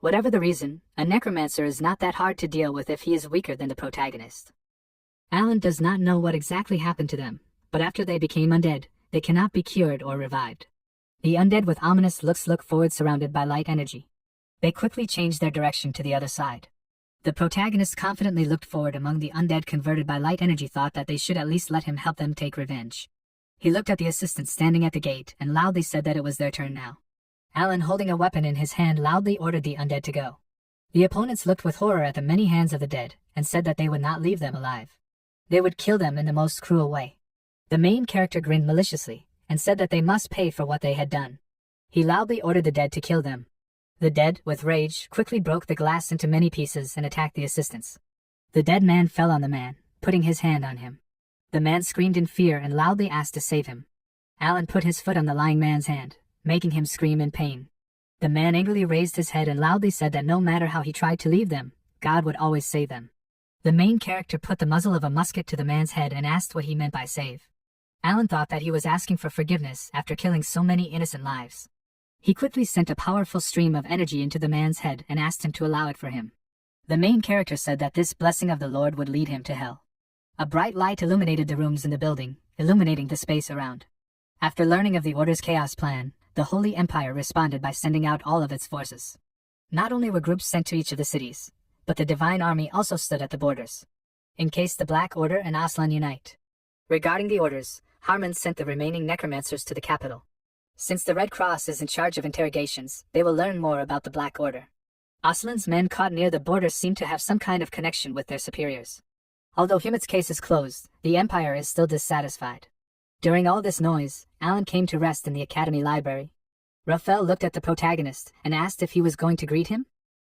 Whatever the reason, a necromancer is not that hard to deal with if he is weaker than the protagonist. Alan does not know what exactly happened to them, but after they became undead, they cannot be cured or revived. The undead with ominous looks look forward surrounded by light energy. They quickly changed their direction to the other side. The protagonist confidently looked forward among the undead converted by light energy, thought that they should at least let him help them take revenge. He looked at the assistant standing at the gate and loudly said that it was their turn now. Alan, holding a weapon in his hand, loudly ordered the undead to go. The opponents looked with horror at the many hands of the dead and said that they would not leave them alive. They would kill them in the most cruel way. The main character grinned maliciously and said that they must pay for what they had done. He loudly ordered the dead to kill them. The dead, with rage, quickly broke the glass into many pieces and attacked the assistants. The dead man fell on the man, putting his hand on him. The man screamed in fear and loudly asked to save him. Alan put his foot on the lying man's hand, making him scream in pain. The man angrily raised his head and loudly said that no matter how he tried to leave them, God would always save them. The main character put the muzzle of a musket to the man's head and asked what he meant by save. Alan thought that he was asking for forgiveness after killing so many innocent lives. He quickly sent a powerful stream of energy into the man's head and asked him to allow it for him. The main character said that this blessing of the Lord would lead him to hell. A bright light illuminated the rooms in the building, illuminating the space around. After learning of the Order's chaos plan, the Holy Empire responded by sending out all of its forces. Not only were groups sent to each of the cities, but the Divine Army also stood at the borders, in case the Black Order and Aslan unite. Regarding the orders, Harmon sent the remaining necromancers to the capital. Since the Red Cross is in charge of interrogations, they will learn more about the Black Order. Aslan's men caught near the borders seem to have some kind of connection with their superiors. Although Humid's case is closed, the Empire is still dissatisfied. During all this noise, Alan came to rest in the Academy library. Raphael looked at the protagonist and asked if he was going to greet him.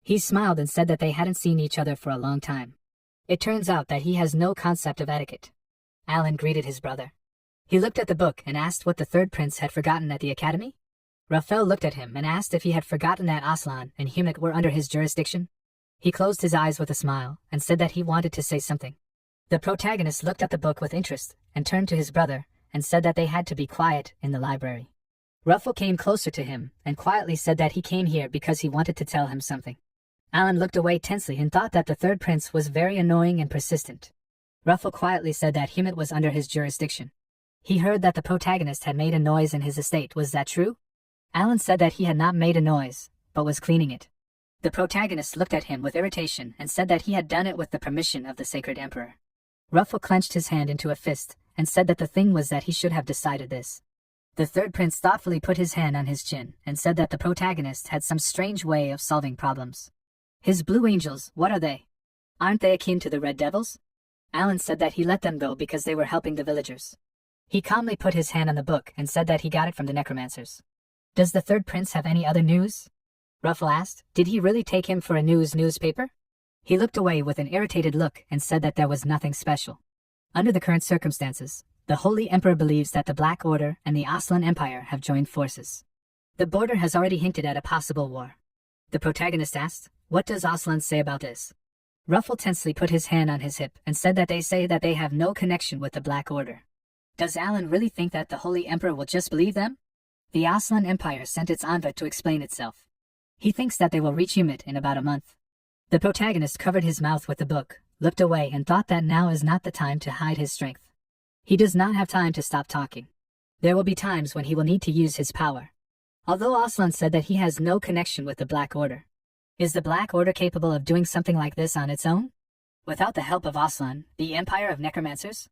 He smiled and said that they hadn't seen each other for a long time. It turns out that he has no concept of etiquette. Alan greeted his brother. He looked at the book and asked what the third prince had forgotten at the Academy. Raphael looked at him and asked if he had forgotten that Aslan and Humid were under his jurisdiction. He closed his eyes with a smile and said that he wanted to say something. The protagonist looked at the book with interest and turned to his brother and said that they had to be quiet in the library. Ruffle came closer to him and quietly said that he came here because he wanted to tell him something. Alan looked away tensely and thought that the third prince was very annoying and persistent. Ruffle quietly said that Humid was under his jurisdiction. He heard that the protagonist had made a noise in his estate. Was that true? Alan said that he had not made a noise, but was cleaning it. The protagonist looked at him with irritation and said that he had done it with the permission of the Sacred Emperor. Ruffle clenched his hand into a fist and said that the thing was that he should have decided this. The third prince thoughtfully put his hand on his chin and said that the protagonist had some strange way of solving problems. His blue angels, what are they? Aren't they akin to the red devils? Alan said that he let them go because they were helping the villagers. He calmly put his hand on the book and said that he got it from the Necromancers. Does the third prince have any other news? Ruffle asked. Did he really take him for a newspaper? He looked away with an irritated look and said that there was nothing special. Under the current circumstances, the Holy Emperor believes that the Black Order and the Aslan Empire have joined forces. The border has already hinted at a possible war. The protagonist asked, what does Aslan say about this? Ruffle tensely put his hand on his hip and said that they say that they have no connection with the Black Order. Does Alan really think that the Holy Emperor will just believe them? The Aslan Empire sent its envoy to explain itself. He thinks that they will reach Umit in about a month. The protagonist covered his mouth with the book, looked away and thought that now is not the time to hide his strength. He does not have time to stop talking. There will be times when he will need to use his power. Although Aslan said that he has no connection with the Black Order. Is the Black Order capable of doing something like this on its own? Without the help of Aslan, the Empire of Necromancers?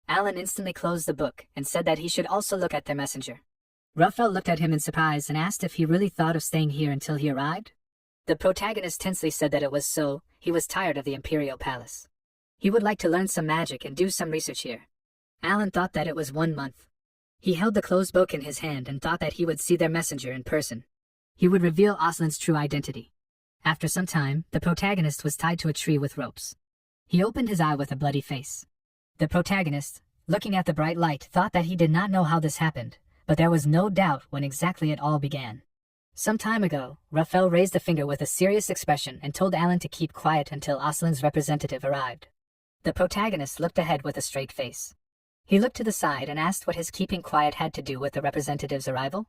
Alan instantly closed the book and said that he should also look at their messenger. Ruffle looked at him in surprise and asked if he really thought of staying here until he arrived. The protagonist tensely said that it was so. He was tired of the Imperial Palace. He would like to learn some magic and do some research here. Alan thought that it was 1 month. He held the closed book in his hand and thought that he would see their messenger in person. He would reveal Aslan's true identity. After some time, the protagonist was tied to a tree with ropes. He opened his eye with a bloody face. The protagonist, looking at the bright light, thought that he did not know how this happened, but there was no doubt when exactly it all began. Some time ago, Ruffle raised a finger with a serious expression and told Alan to keep quiet until Aslan's representative arrived. The protagonist looked ahead with a straight face. He looked to the side and asked what his keeping quiet had to do with the representative's arrival.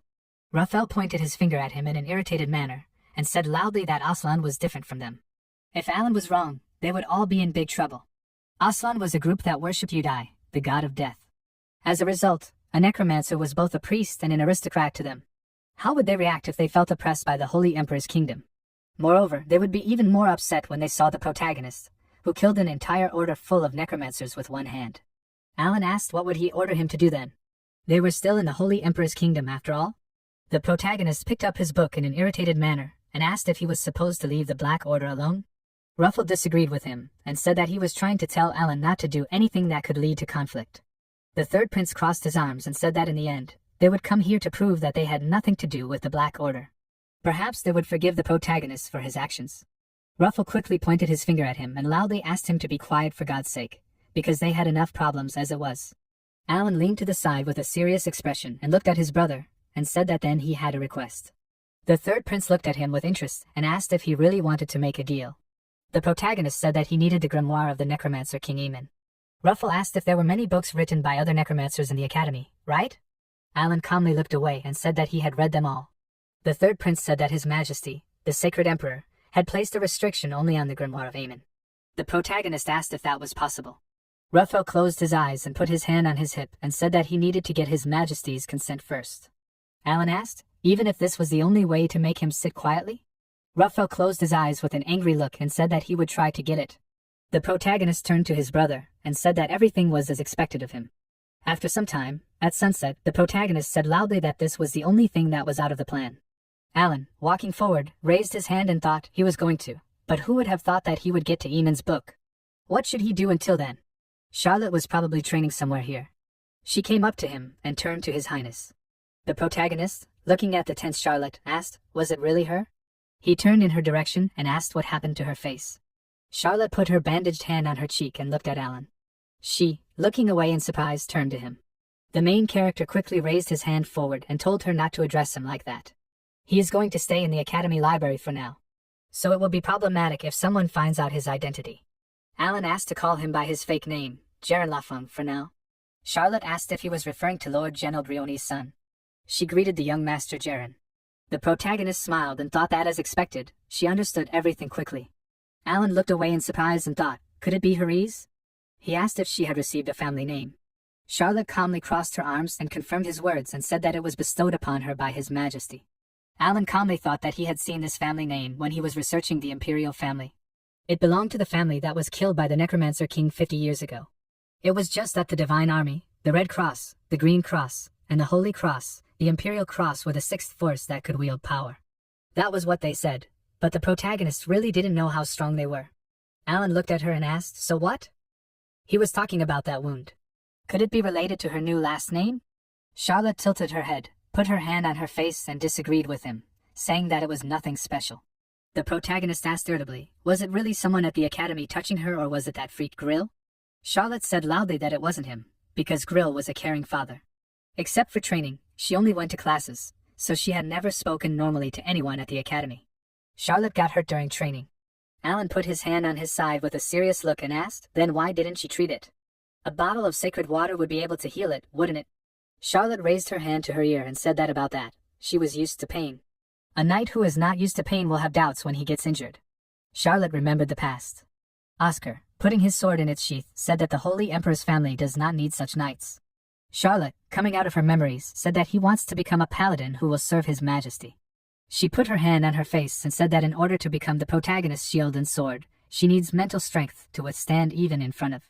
Ruffle pointed his finger at him in an irritated manner and said loudly that Aslan was different from them. If Alan was wrong, they would all be in big trouble. Aslan was a group that worshipped Udai, the god of death. As a result, a necromancer was both a priest and an aristocrat to them. How would they react if they felt oppressed by the Holy Emperor's kingdom? Moreover, they would be even more upset when they saw the protagonist, who killed an entire order full of necromancers with one hand. Alan asked what would he order him to do then? They were still in the Holy Emperor's kingdom after all. The protagonist picked up his book in an irritated manner and asked if he was supposed to leave the Black Order alone. Ruffle disagreed with him and said that he was trying to tell Alan not to do anything that could lead to conflict. The third prince crossed his arms and said that in the end, they would come here to prove that they had nothing to do with the Black Order. Perhaps they would forgive the protagonist for his actions. Ruffle quickly pointed his finger at him and loudly asked him to be quiet for God's sake, because they had enough problems as it was. Alan leaned to the side with a serious expression and looked at his brother, and said that then he had a request. The third prince looked at him with interest and asked if he really wanted to make a deal. The protagonist said that he needed the grimoire of the necromancer King Eamon. Ruffle asked if there were many books written by other necromancers in the academy, right? Alan calmly looked away and said that he had read them all. The third prince said that His Majesty, the Sacred Emperor, had placed a restriction only on the grimoire of Eamon. The protagonist asked if that was possible. Ruffle closed his eyes and put his hand on his hip and said that he needed to get His Majesty's consent first. Alan asked, even if this was the only way to make him sit quietly? Ruffle closed his eyes with an angry look and said that he would try to get it. The protagonist turned to his brother and said that everything was as expected of him. After some time, at sunset, the protagonist said loudly that this was the only thing that was out of the plan. Alan, walking forward, raised his hand and thought he was going to, but who would have thought that he would get to Eamon's book? What should he do until then? Charlotte was probably training somewhere here. She came up to him and turned to His Highness. The protagonist, looking at the tense Charlotte, asked, was it really her? He turned in her direction and asked what happened to her face. Charlotte put her bandaged hand on her cheek and looked at Alan. She, looking away in surprise, turned to him. The main character quickly raised his hand forward and told her not to address him like that. He is going to stay in the academy library for now, so it will be problematic if someone finds out his identity. Alan asked to call him by his fake name, Jaren Lafung, for now. Charlotte asked if he was referring to Lord Genaldrione's son. She greeted the young master Jaren. The protagonist smiled and thought that as expected, she understood everything quickly. Alan looked away in surprise and thought, could it be Heriz? He asked if she had received a family name. Charlotte calmly crossed her arms and confirmed his words and said that it was bestowed upon her by His Majesty. Alan calmly thought that he had seen this family name when he was researching the imperial family. It belonged to the family that was killed by the Necromancer King 50 years ago. It was just that the Divine Army, the Red Cross, the Green Cross, and the Holy Cross, the Imperial Cross were the sixth force that could wield power. That was what they said, But the protagonist really didn't know how strong they were. Alan looked at her and asked, "So what?" He was talking about that wound. Could it be related to her new last name? Charlotte tilted her head, put her hand on her face and disagreed with him, saying that it was nothing special. The protagonist asked irritably, was it really someone at the academy touching her, or was it that freak Grill? Charlotte said loudly that it wasn't him, because Grill was a caring father. Except for training, she only went to classes, so she had never spoken normally to anyone at the academy. Charlotte got hurt during training. Alan put his hand on his side with a serious look and asked, then why didn't she treat it? A bottle of sacred water would be able to heal it, wouldn't it? Charlotte raised her hand to her ear and said that about that. She was used to pain. A knight who is not used to pain will have doubts when he gets injured. Charlotte remembered the past. Oscar, putting his sword in its sheath, said that the Holy Emperor's family does not need such knights. Charlotte, coming out of her memories, said that he wants to become a paladin who will serve his majesty. She put her hand on her face and said that in order to become the protagonist's shield and sword, she needs mental strength to withstand even in front of.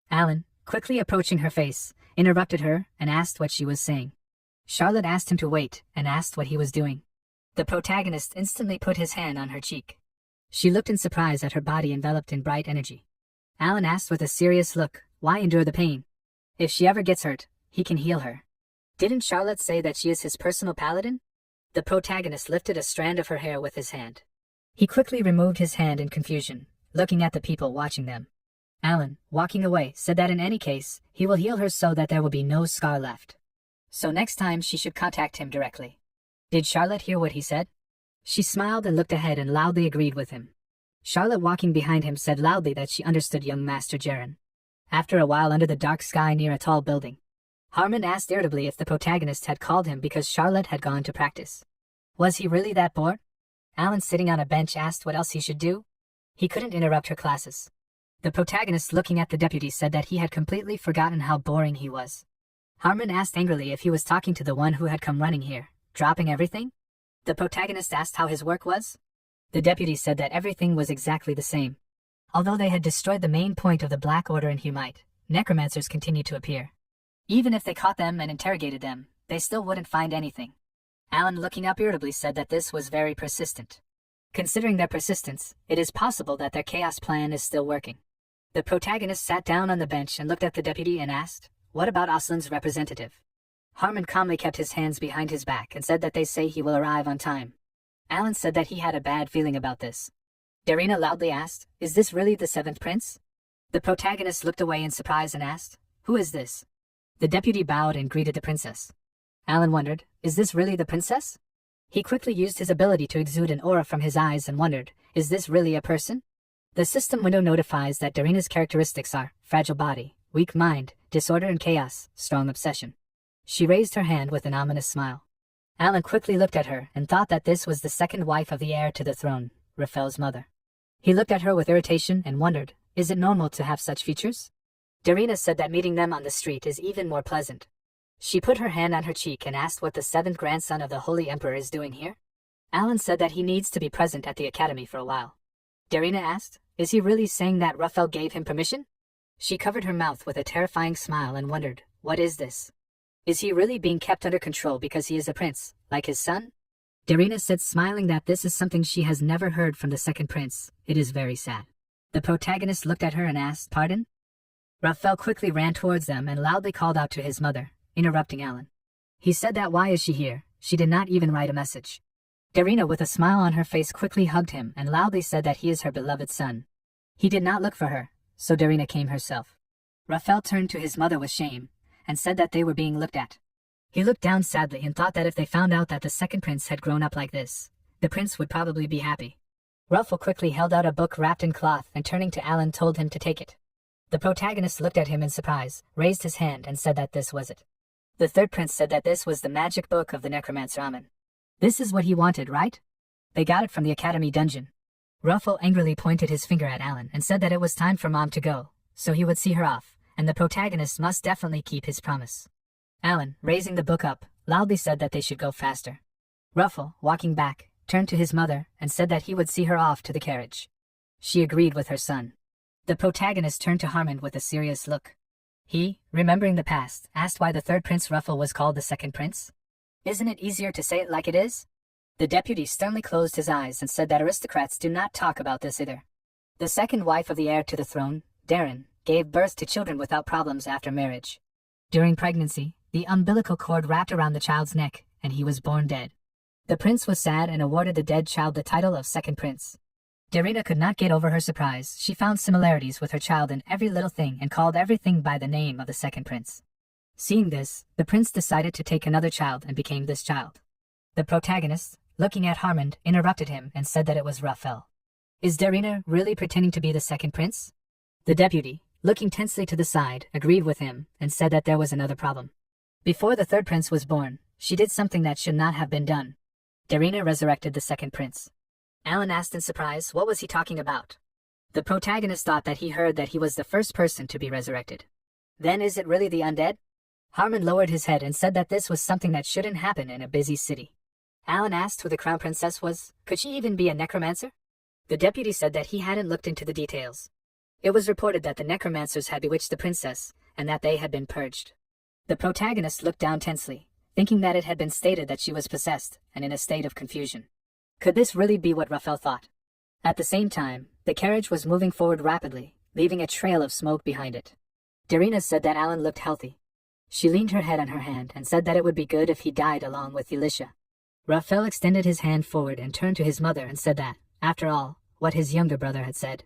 Alan, quickly approaching her face, interrupted her and asked what she was saying. Charlotte asked him to wait and asked what he was doing. The protagonist instantly put his hand on her cheek. She looked in surprise at her body enveloped in bright energy. Alan asked with a serious look, why endure the pain? If she ever gets hurt, he can heal her. Didn't Charlotte say that she is his personal paladin? The protagonist lifted a strand of her hair with his hand. He quickly removed his hand in confusion, looking at the people watching them. Alan, walking away, said that in any case, he will heal her so that there will be no scar left. So next time she should contact him directly. Did Charlotte hear what he said? She smiled and looked ahead and loudly agreed with him. Charlotte, walking behind him, said loudly that she understood young Master Jaren. After a while, under the dark sky near a tall building, Harmon asked irritably if the protagonist had called him because Charlotte had gone to practice. Was he really that bored? Alan, sitting on a bench, asked what else he should do. He couldn't interrupt her classes. The protagonist, looking at the deputy, said that he had completely forgotten how boring he was. Harmon asked angrily if he was talking to the one who had come running here, dropping everything. The protagonist asked how his work was. The deputy said that everything was exactly the same. Although they had destroyed the main point of the Black Order in Humite, necromancers continued to appear. Even if they caught them and interrogated them, they still wouldn't find anything. Alan, looking up irritably, said that this was very persistent. Considering their persistence, it is possible that their chaos plan is still working. The protagonist sat down on the bench and looked at the deputy and asked, what about Aslan's representative? Harmon calmly kept his hands behind his back and said that they say he will arrive on time. Alan said that he had a bad feeling about this. Darina loudly asked, is this really the seventh prince? The protagonist looked away in surprise and asked, who is this? The deputy bowed and greeted the princess. Alan wondered, is this really the princess? He quickly used his ability to exude an aura from his eyes and wondered, is this really a person? The system window notifies that Darina's characteristics are fragile body, weak mind, disorder and chaos, strong obsession. She raised her hand with an ominous smile. Alan quickly looked at her and thought that this was the second wife of the heir to the throne, Raphael's mother. He looked at her with irritation and wondered, is it normal to have such features? Darina said that meeting them on the street is even more pleasant. She put her hand on her cheek and asked what the seventh grandson of the Holy Emperor is doing here. Alan said that he needs to be present at the academy for a while. Darina asked, is he really saying that Raphael gave him permission? She covered her mouth with a terrifying smile and wondered, what is this? Is he really being kept under control because he is a prince, like his son? Darina said, smiling, that this is something she has never heard from the second prince. It is very sad. The protagonist looked at her and asked, pardon? Raphael quickly ran towards them and loudly called out to his mother, interrupting Alan. He said that why is she here? She did not even write a message. Darina, with a smile on her face, quickly hugged him and loudly said that he is her beloved son. He did not look for her, so Darina came herself. Raphael turned to his mother with shame and said that they were being looked at. He looked down sadly and thought that if they found out that the second prince had grown up like this, the prince would probably be happy. Raphael quickly held out a book wrapped in cloth and, turning to Alan, told him to take it. The protagonist looked at him in surprise, raised his hand and said that this was it. The third prince said that this was the magic book of the Necromancer Amen. This is what he wanted, right? They got it from the academy dungeon. Raphael angrily pointed his finger at Alan and said that it was time for Mom to go, so he would see her off, and the protagonist must definitely keep his promise. Alan, raising the book up, loudly said that they should go faster. Raphael, walking back, turned to his mother and said that he would see her off to the carriage. She agreed with her son. The protagonist turned to Harmon with a serious look. He, remembering the past, asked why the third prince Raphael was called the second prince. Isn't it easier to say it like it is? The deputy sternly closed his eyes and said that aristocrats do not talk about this either. The second wife of the heir to the throne, Darren, gave birth to children without problems after marriage. During pregnancy, the umbilical cord wrapped around the child's neck, and he was born dead. The prince was sad and awarded the dead child the title of second prince. Darina could not get over her surprise. She found similarities with her child in every little thing and called everything by the name of the second prince. Seeing this, the prince decided to take another child and became this child. The protagonist, looking at Harmond, interrupted him and said that it was Raphael. Is Darina really pretending to be the second prince? The deputy, looking tensely to the side, agreed with him and said that there was another problem. Before the third prince was born, she did something that should not have been done. Darina resurrected the second prince. Alan asked in surprise what was he talking about. The protagonist thought that he heard that he was the first person to be resurrected. Then is it really the undead? Harmon lowered his head and said that this was something that shouldn't happen in a busy city. Alan asked who the crown princess was. Could she even be a necromancer? The deputy said that he hadn't looked into the details. It was reported that the necromancers had bewitched the princess, and that they had been purged. The protagonist looked down tensely, thinking that it had been stated that she was possessed, and in a state of confusion. Could this really be what Raphael thought? At the same time, the carriage was moving forward rapidly, leaving a trail of smoke behind it. Darina said that Alan looked healthy. She leaned her head on her hand and said that it would be good if he died along with Elisha. Raphael extended his hand forward and turned to his mother and said that, after all, what his younger brother had said.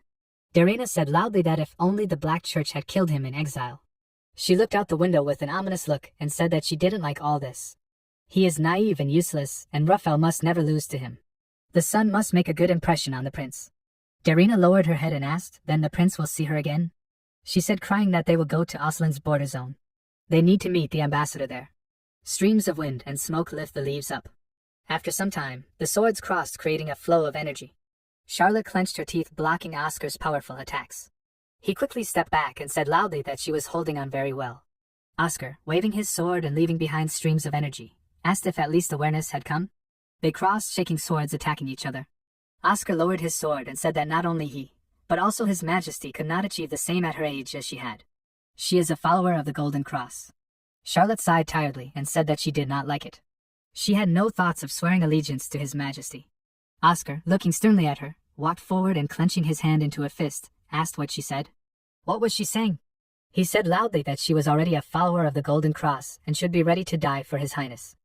Darina said loudly that if only the Black Church had killed him in exile. She looked out the window with an ominous look and said that she didn't like all this. He is naive and useless, and Raphael must never lose to him. The son must make a good impression on the prince. Darina lowered her head and asked, then the prince will see her again? She said, crying that they will go to Oslin's border zone. They need to meet the ambassador there. Streams of wind and smoke lift the leaves up. After some time, the swords crossed, creating a flow of energy. Charlotte clenched her teeth, blocking Oscar's powerful attacks. He quickly stepped back and said loudly that she was holding on very well. Oscar, waving his sword and leaving behind streams of energy, asked if at least awareness had come. They crossed, shaking swords, attacking each other. Oscar lowered his sword and said that not only he, but also His Majesty could not achieve the same at her age as she had. She is a follower of the Golden Cross. Charlotte sighed tiredly and said that she did not like it. She had no thoughts of swearing allegiance to His Majesty. Oscar, looking sternly at her, walked forward and clenching his hand into a fist, asked what she said. What was she saying? He said loudly that she was already a follower of the Golden Cross and should be ready to die for His Highness.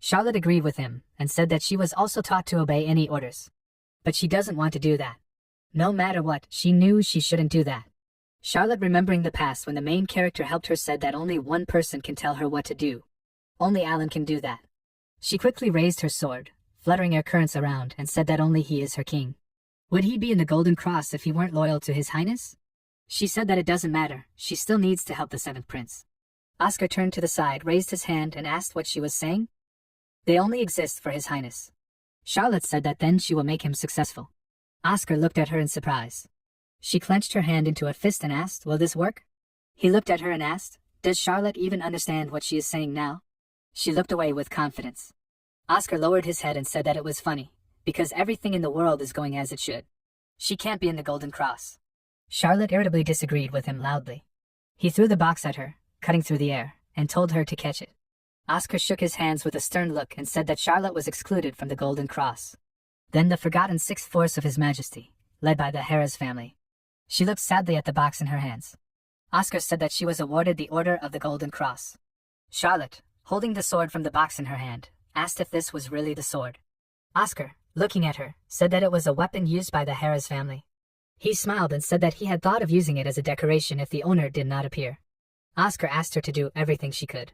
Charlotte agreed with him and said that she was also taught to obey any orders. But she doesn't want to do that. No matter what, she knew she shouldn't do that. Charlotte, remembering the past when the main character helped her, said that only one person can tell her what to do. Only Alan can do that. She quickly raised her sword, fluttering air currents around, and said that only he is her king. Would he be in the Golden Cross if he weren't loyal to His Highness? She said that it doesn't matter, she still needs to help the seventh prince. Oscar turned to the side, raised his hand, and asked what she was saying. They only exist for His Highness. Charlotte said that then she will make him successful. Oscar looked at her in surprise. She clenched her hand into a fist and asked, will this work? He looked at her and asked, does Charlotte even understand what she is saying now? She looked away with confidence. Oscar lowered his head and said that it was funny, because everything in the world is going as it should. She can't be in the Golden Cross. Charlotte irritably disagreed with him loudly. He threw the box at her, cutting through the air, and told her to catch it. Oscar shook his hands with a stern look and said that Charlotte was excluded from the Golden Cross. Then the forgotten sixth force of His Majesty, led by the Harris family. She looked sadly at the box in her hands. Oscar said that she was awarded the Order of the Golden Cross. Charlotte, holding the sword from the box in her hand, asked if this was really the sword. Oscar, looking at her, said that it was a weapon used by the Harris family. He smiled and said that he had thought of using it as a decoration if the owner did not appear. Oscar asked her to do everything she could.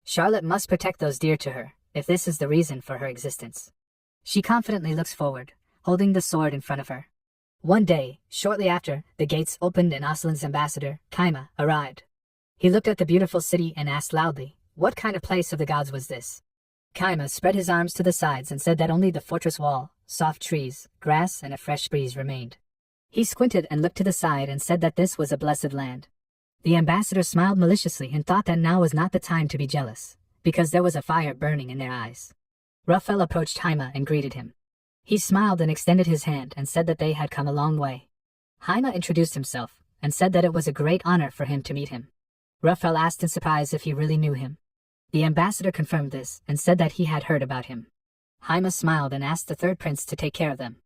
Charlotte must protect those dear to her, if this is the reason for her existence. She confidently looks forward, holding the sword in front of her. One day, shortly after, the gates opened and Oslin's ambassador, Kaima, arrived. He looked at the beautiful city and asked loudly, what kind of place of the gods was this? Kaima spread his arms to the sides and said that only the fortress wall, soft trees, grass, and a fresh breeze remained. He squinted and looked to the side and said that this was a blessed land. The ambassador smiled maliciously and thought that now was not the time to be jealous, because there was a fire burning in their eyes. Raphael approached Haima and greeted him. He smiled and extended his hand and said that they had come a long way. Haima introduced himself and said that it was a great honor for him to meet him. Raphael asked in surprise if he really knew him. The ambassador confirmed this and said that he had heard about him. Haima smiled and asked the third prince to take care of them.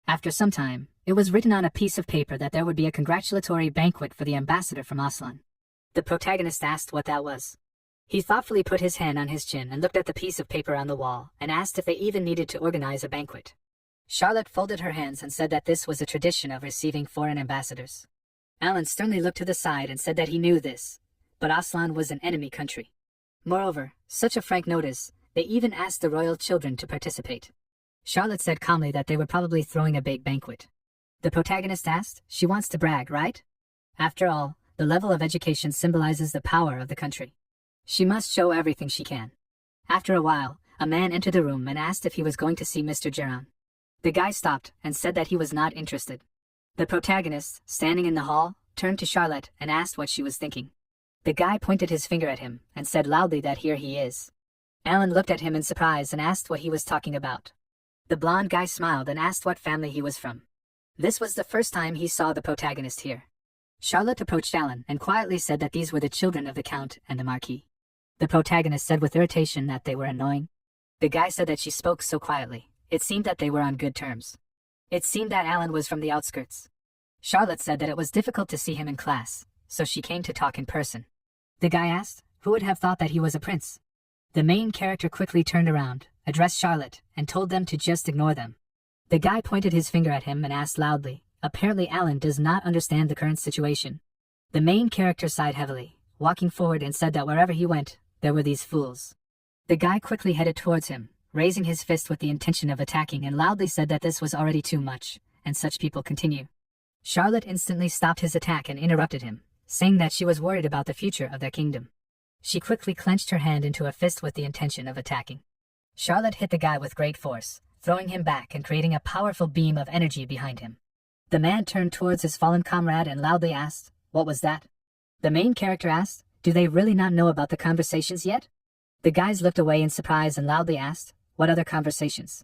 After some time, it was written on a piece of paper that there would be a congratulatory banquet for the ambassador from Aslan. The protagonist asked what that was. He thoughtfully put his hand on his chin and looked at the piece of paper on the wall and asked if they even needed to organize a banquet. Charlotte folded her hands and said that this was a tradition of receiving foreign ambassadors. Alan sternly looked to the side and said that he knew this, but Aslan was an enemy country. Moreover, such a frank notice, they even asked the royal children to participate. Charlotte said calmly that they were probably throwing a big banquet. The protagonist asked, she wants to brag, right? After all, the level of education symbolizes the power of the country. She must show everything she can. After a while, a man entered the room and asked if he was going to see Mr. Geron. The guy stopped and said that he was not interested. The protagonist, standing in the hall, turned to Charlotte and asked what she was thinking. The guy pointed his finger at him and said loudly that here he is. Alan looked at him in surprise and asked what he was talking about. The blonde guy smiled and asked what family he was from. This was the first time he saw the protagonist here. Charlotte approached Alan and quietly said that these were the children of the Count and the Marquis. The protagonist said with irritation that they were annoying. The guy said that she spoke so quietly, it seemed that they were on good terms. It seemed that Alan was from the outskirts. Charlotte said that it was difficult to see him in class, so she came to talk in person. The guy asked, who would have thought that he was a prince? The main character quickly turned around, addressed Charlotte, and told them to just ignore them. The guy pointed his finger at him and asked loudly, apparently Alan does not understand the current situation. The main character sighed heavily, walking forward and said that wherever he went, there were these fools. The guy quickly headed towards him, raising his fist with the intention of attacking and loudly said that this was already too much, and such people continue. Charlotte instantly stopped his attack and interrupted him, saying that she was worried about the future of their kingdom. She quickly clenched her hand into a fist with the intention of attacking. Charlotte hit the guy with great force, throwing him back and creating a powerful beam of energy behind him. The man turned towards his fallen comrade and loudly asked, what was that? The main character asked, do they really not know about the conversations yet? The guys looked away in surprise and loudly asked, what other conversations?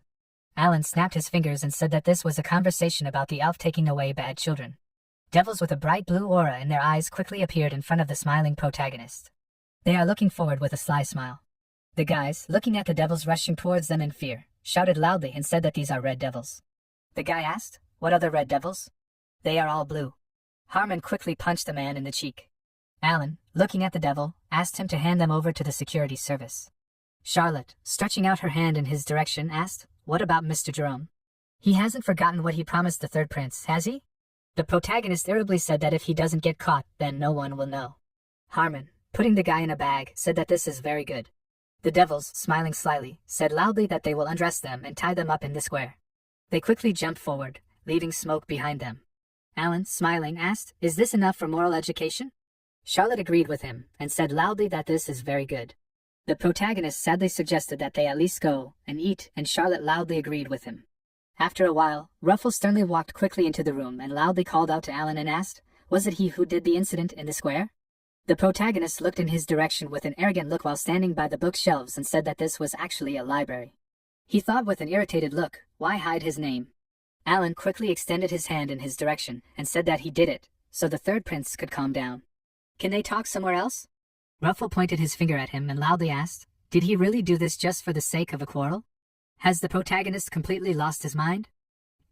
Alan snapped his fingers and said that this was a conversation about the elf taking away bad children. Devils with a bright blue aura in their eyes quickly appeared in front of the smiling protagonist. They are looking forward with a sly smile. The guys, looking at the devils rushing towards them in fear, shouted loudly and said that these are red devils. The guy asked, what other red devils? They are all blue. Harmon quickly punched the man in the cheek. Alan, looking at the devil, asked him to hand them over to the security service. Charlotte, stretching out her hand in his direction, asked, what about Mr. Jerome? He hasn't forgotten what he promised the third prince, has he? The protagonist irritably said that if he doesn't get caught, then no one will know. Harmon, putting the guy in a bag, said that this is very good. The devils, smiling slyly, said loudly that they will undress them and tie them up in the square. They quickly jumped forward, leaving smoke behind them. Alan, smiling, asked, is this enough for moral education? Charlotte agreed with him and said loudly that this is very good. The protagonist sadly suggested that they at least go and eat, and Charlotte loudly agreed with him. After a while, Ruffle sternly walked quickly into the room and loudly called out to Alan and asked, was it he who did the incident in the square? The protagonist looked in his direction with an arrogant look while standing by the bookshelves and said that this was actually a library. He thought with an irritated look, why hide his name? Alan quickly extended his hand in his direction and said that he did it, so the third prince could calm down. Can they talk somewhere else? Ruffle pointed his finger at him and loudly asked, did he really do this just for the sake of a quarrel? Has the protagonist completely lost his mind?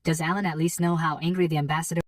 Does Alan at least know how angry the ambassador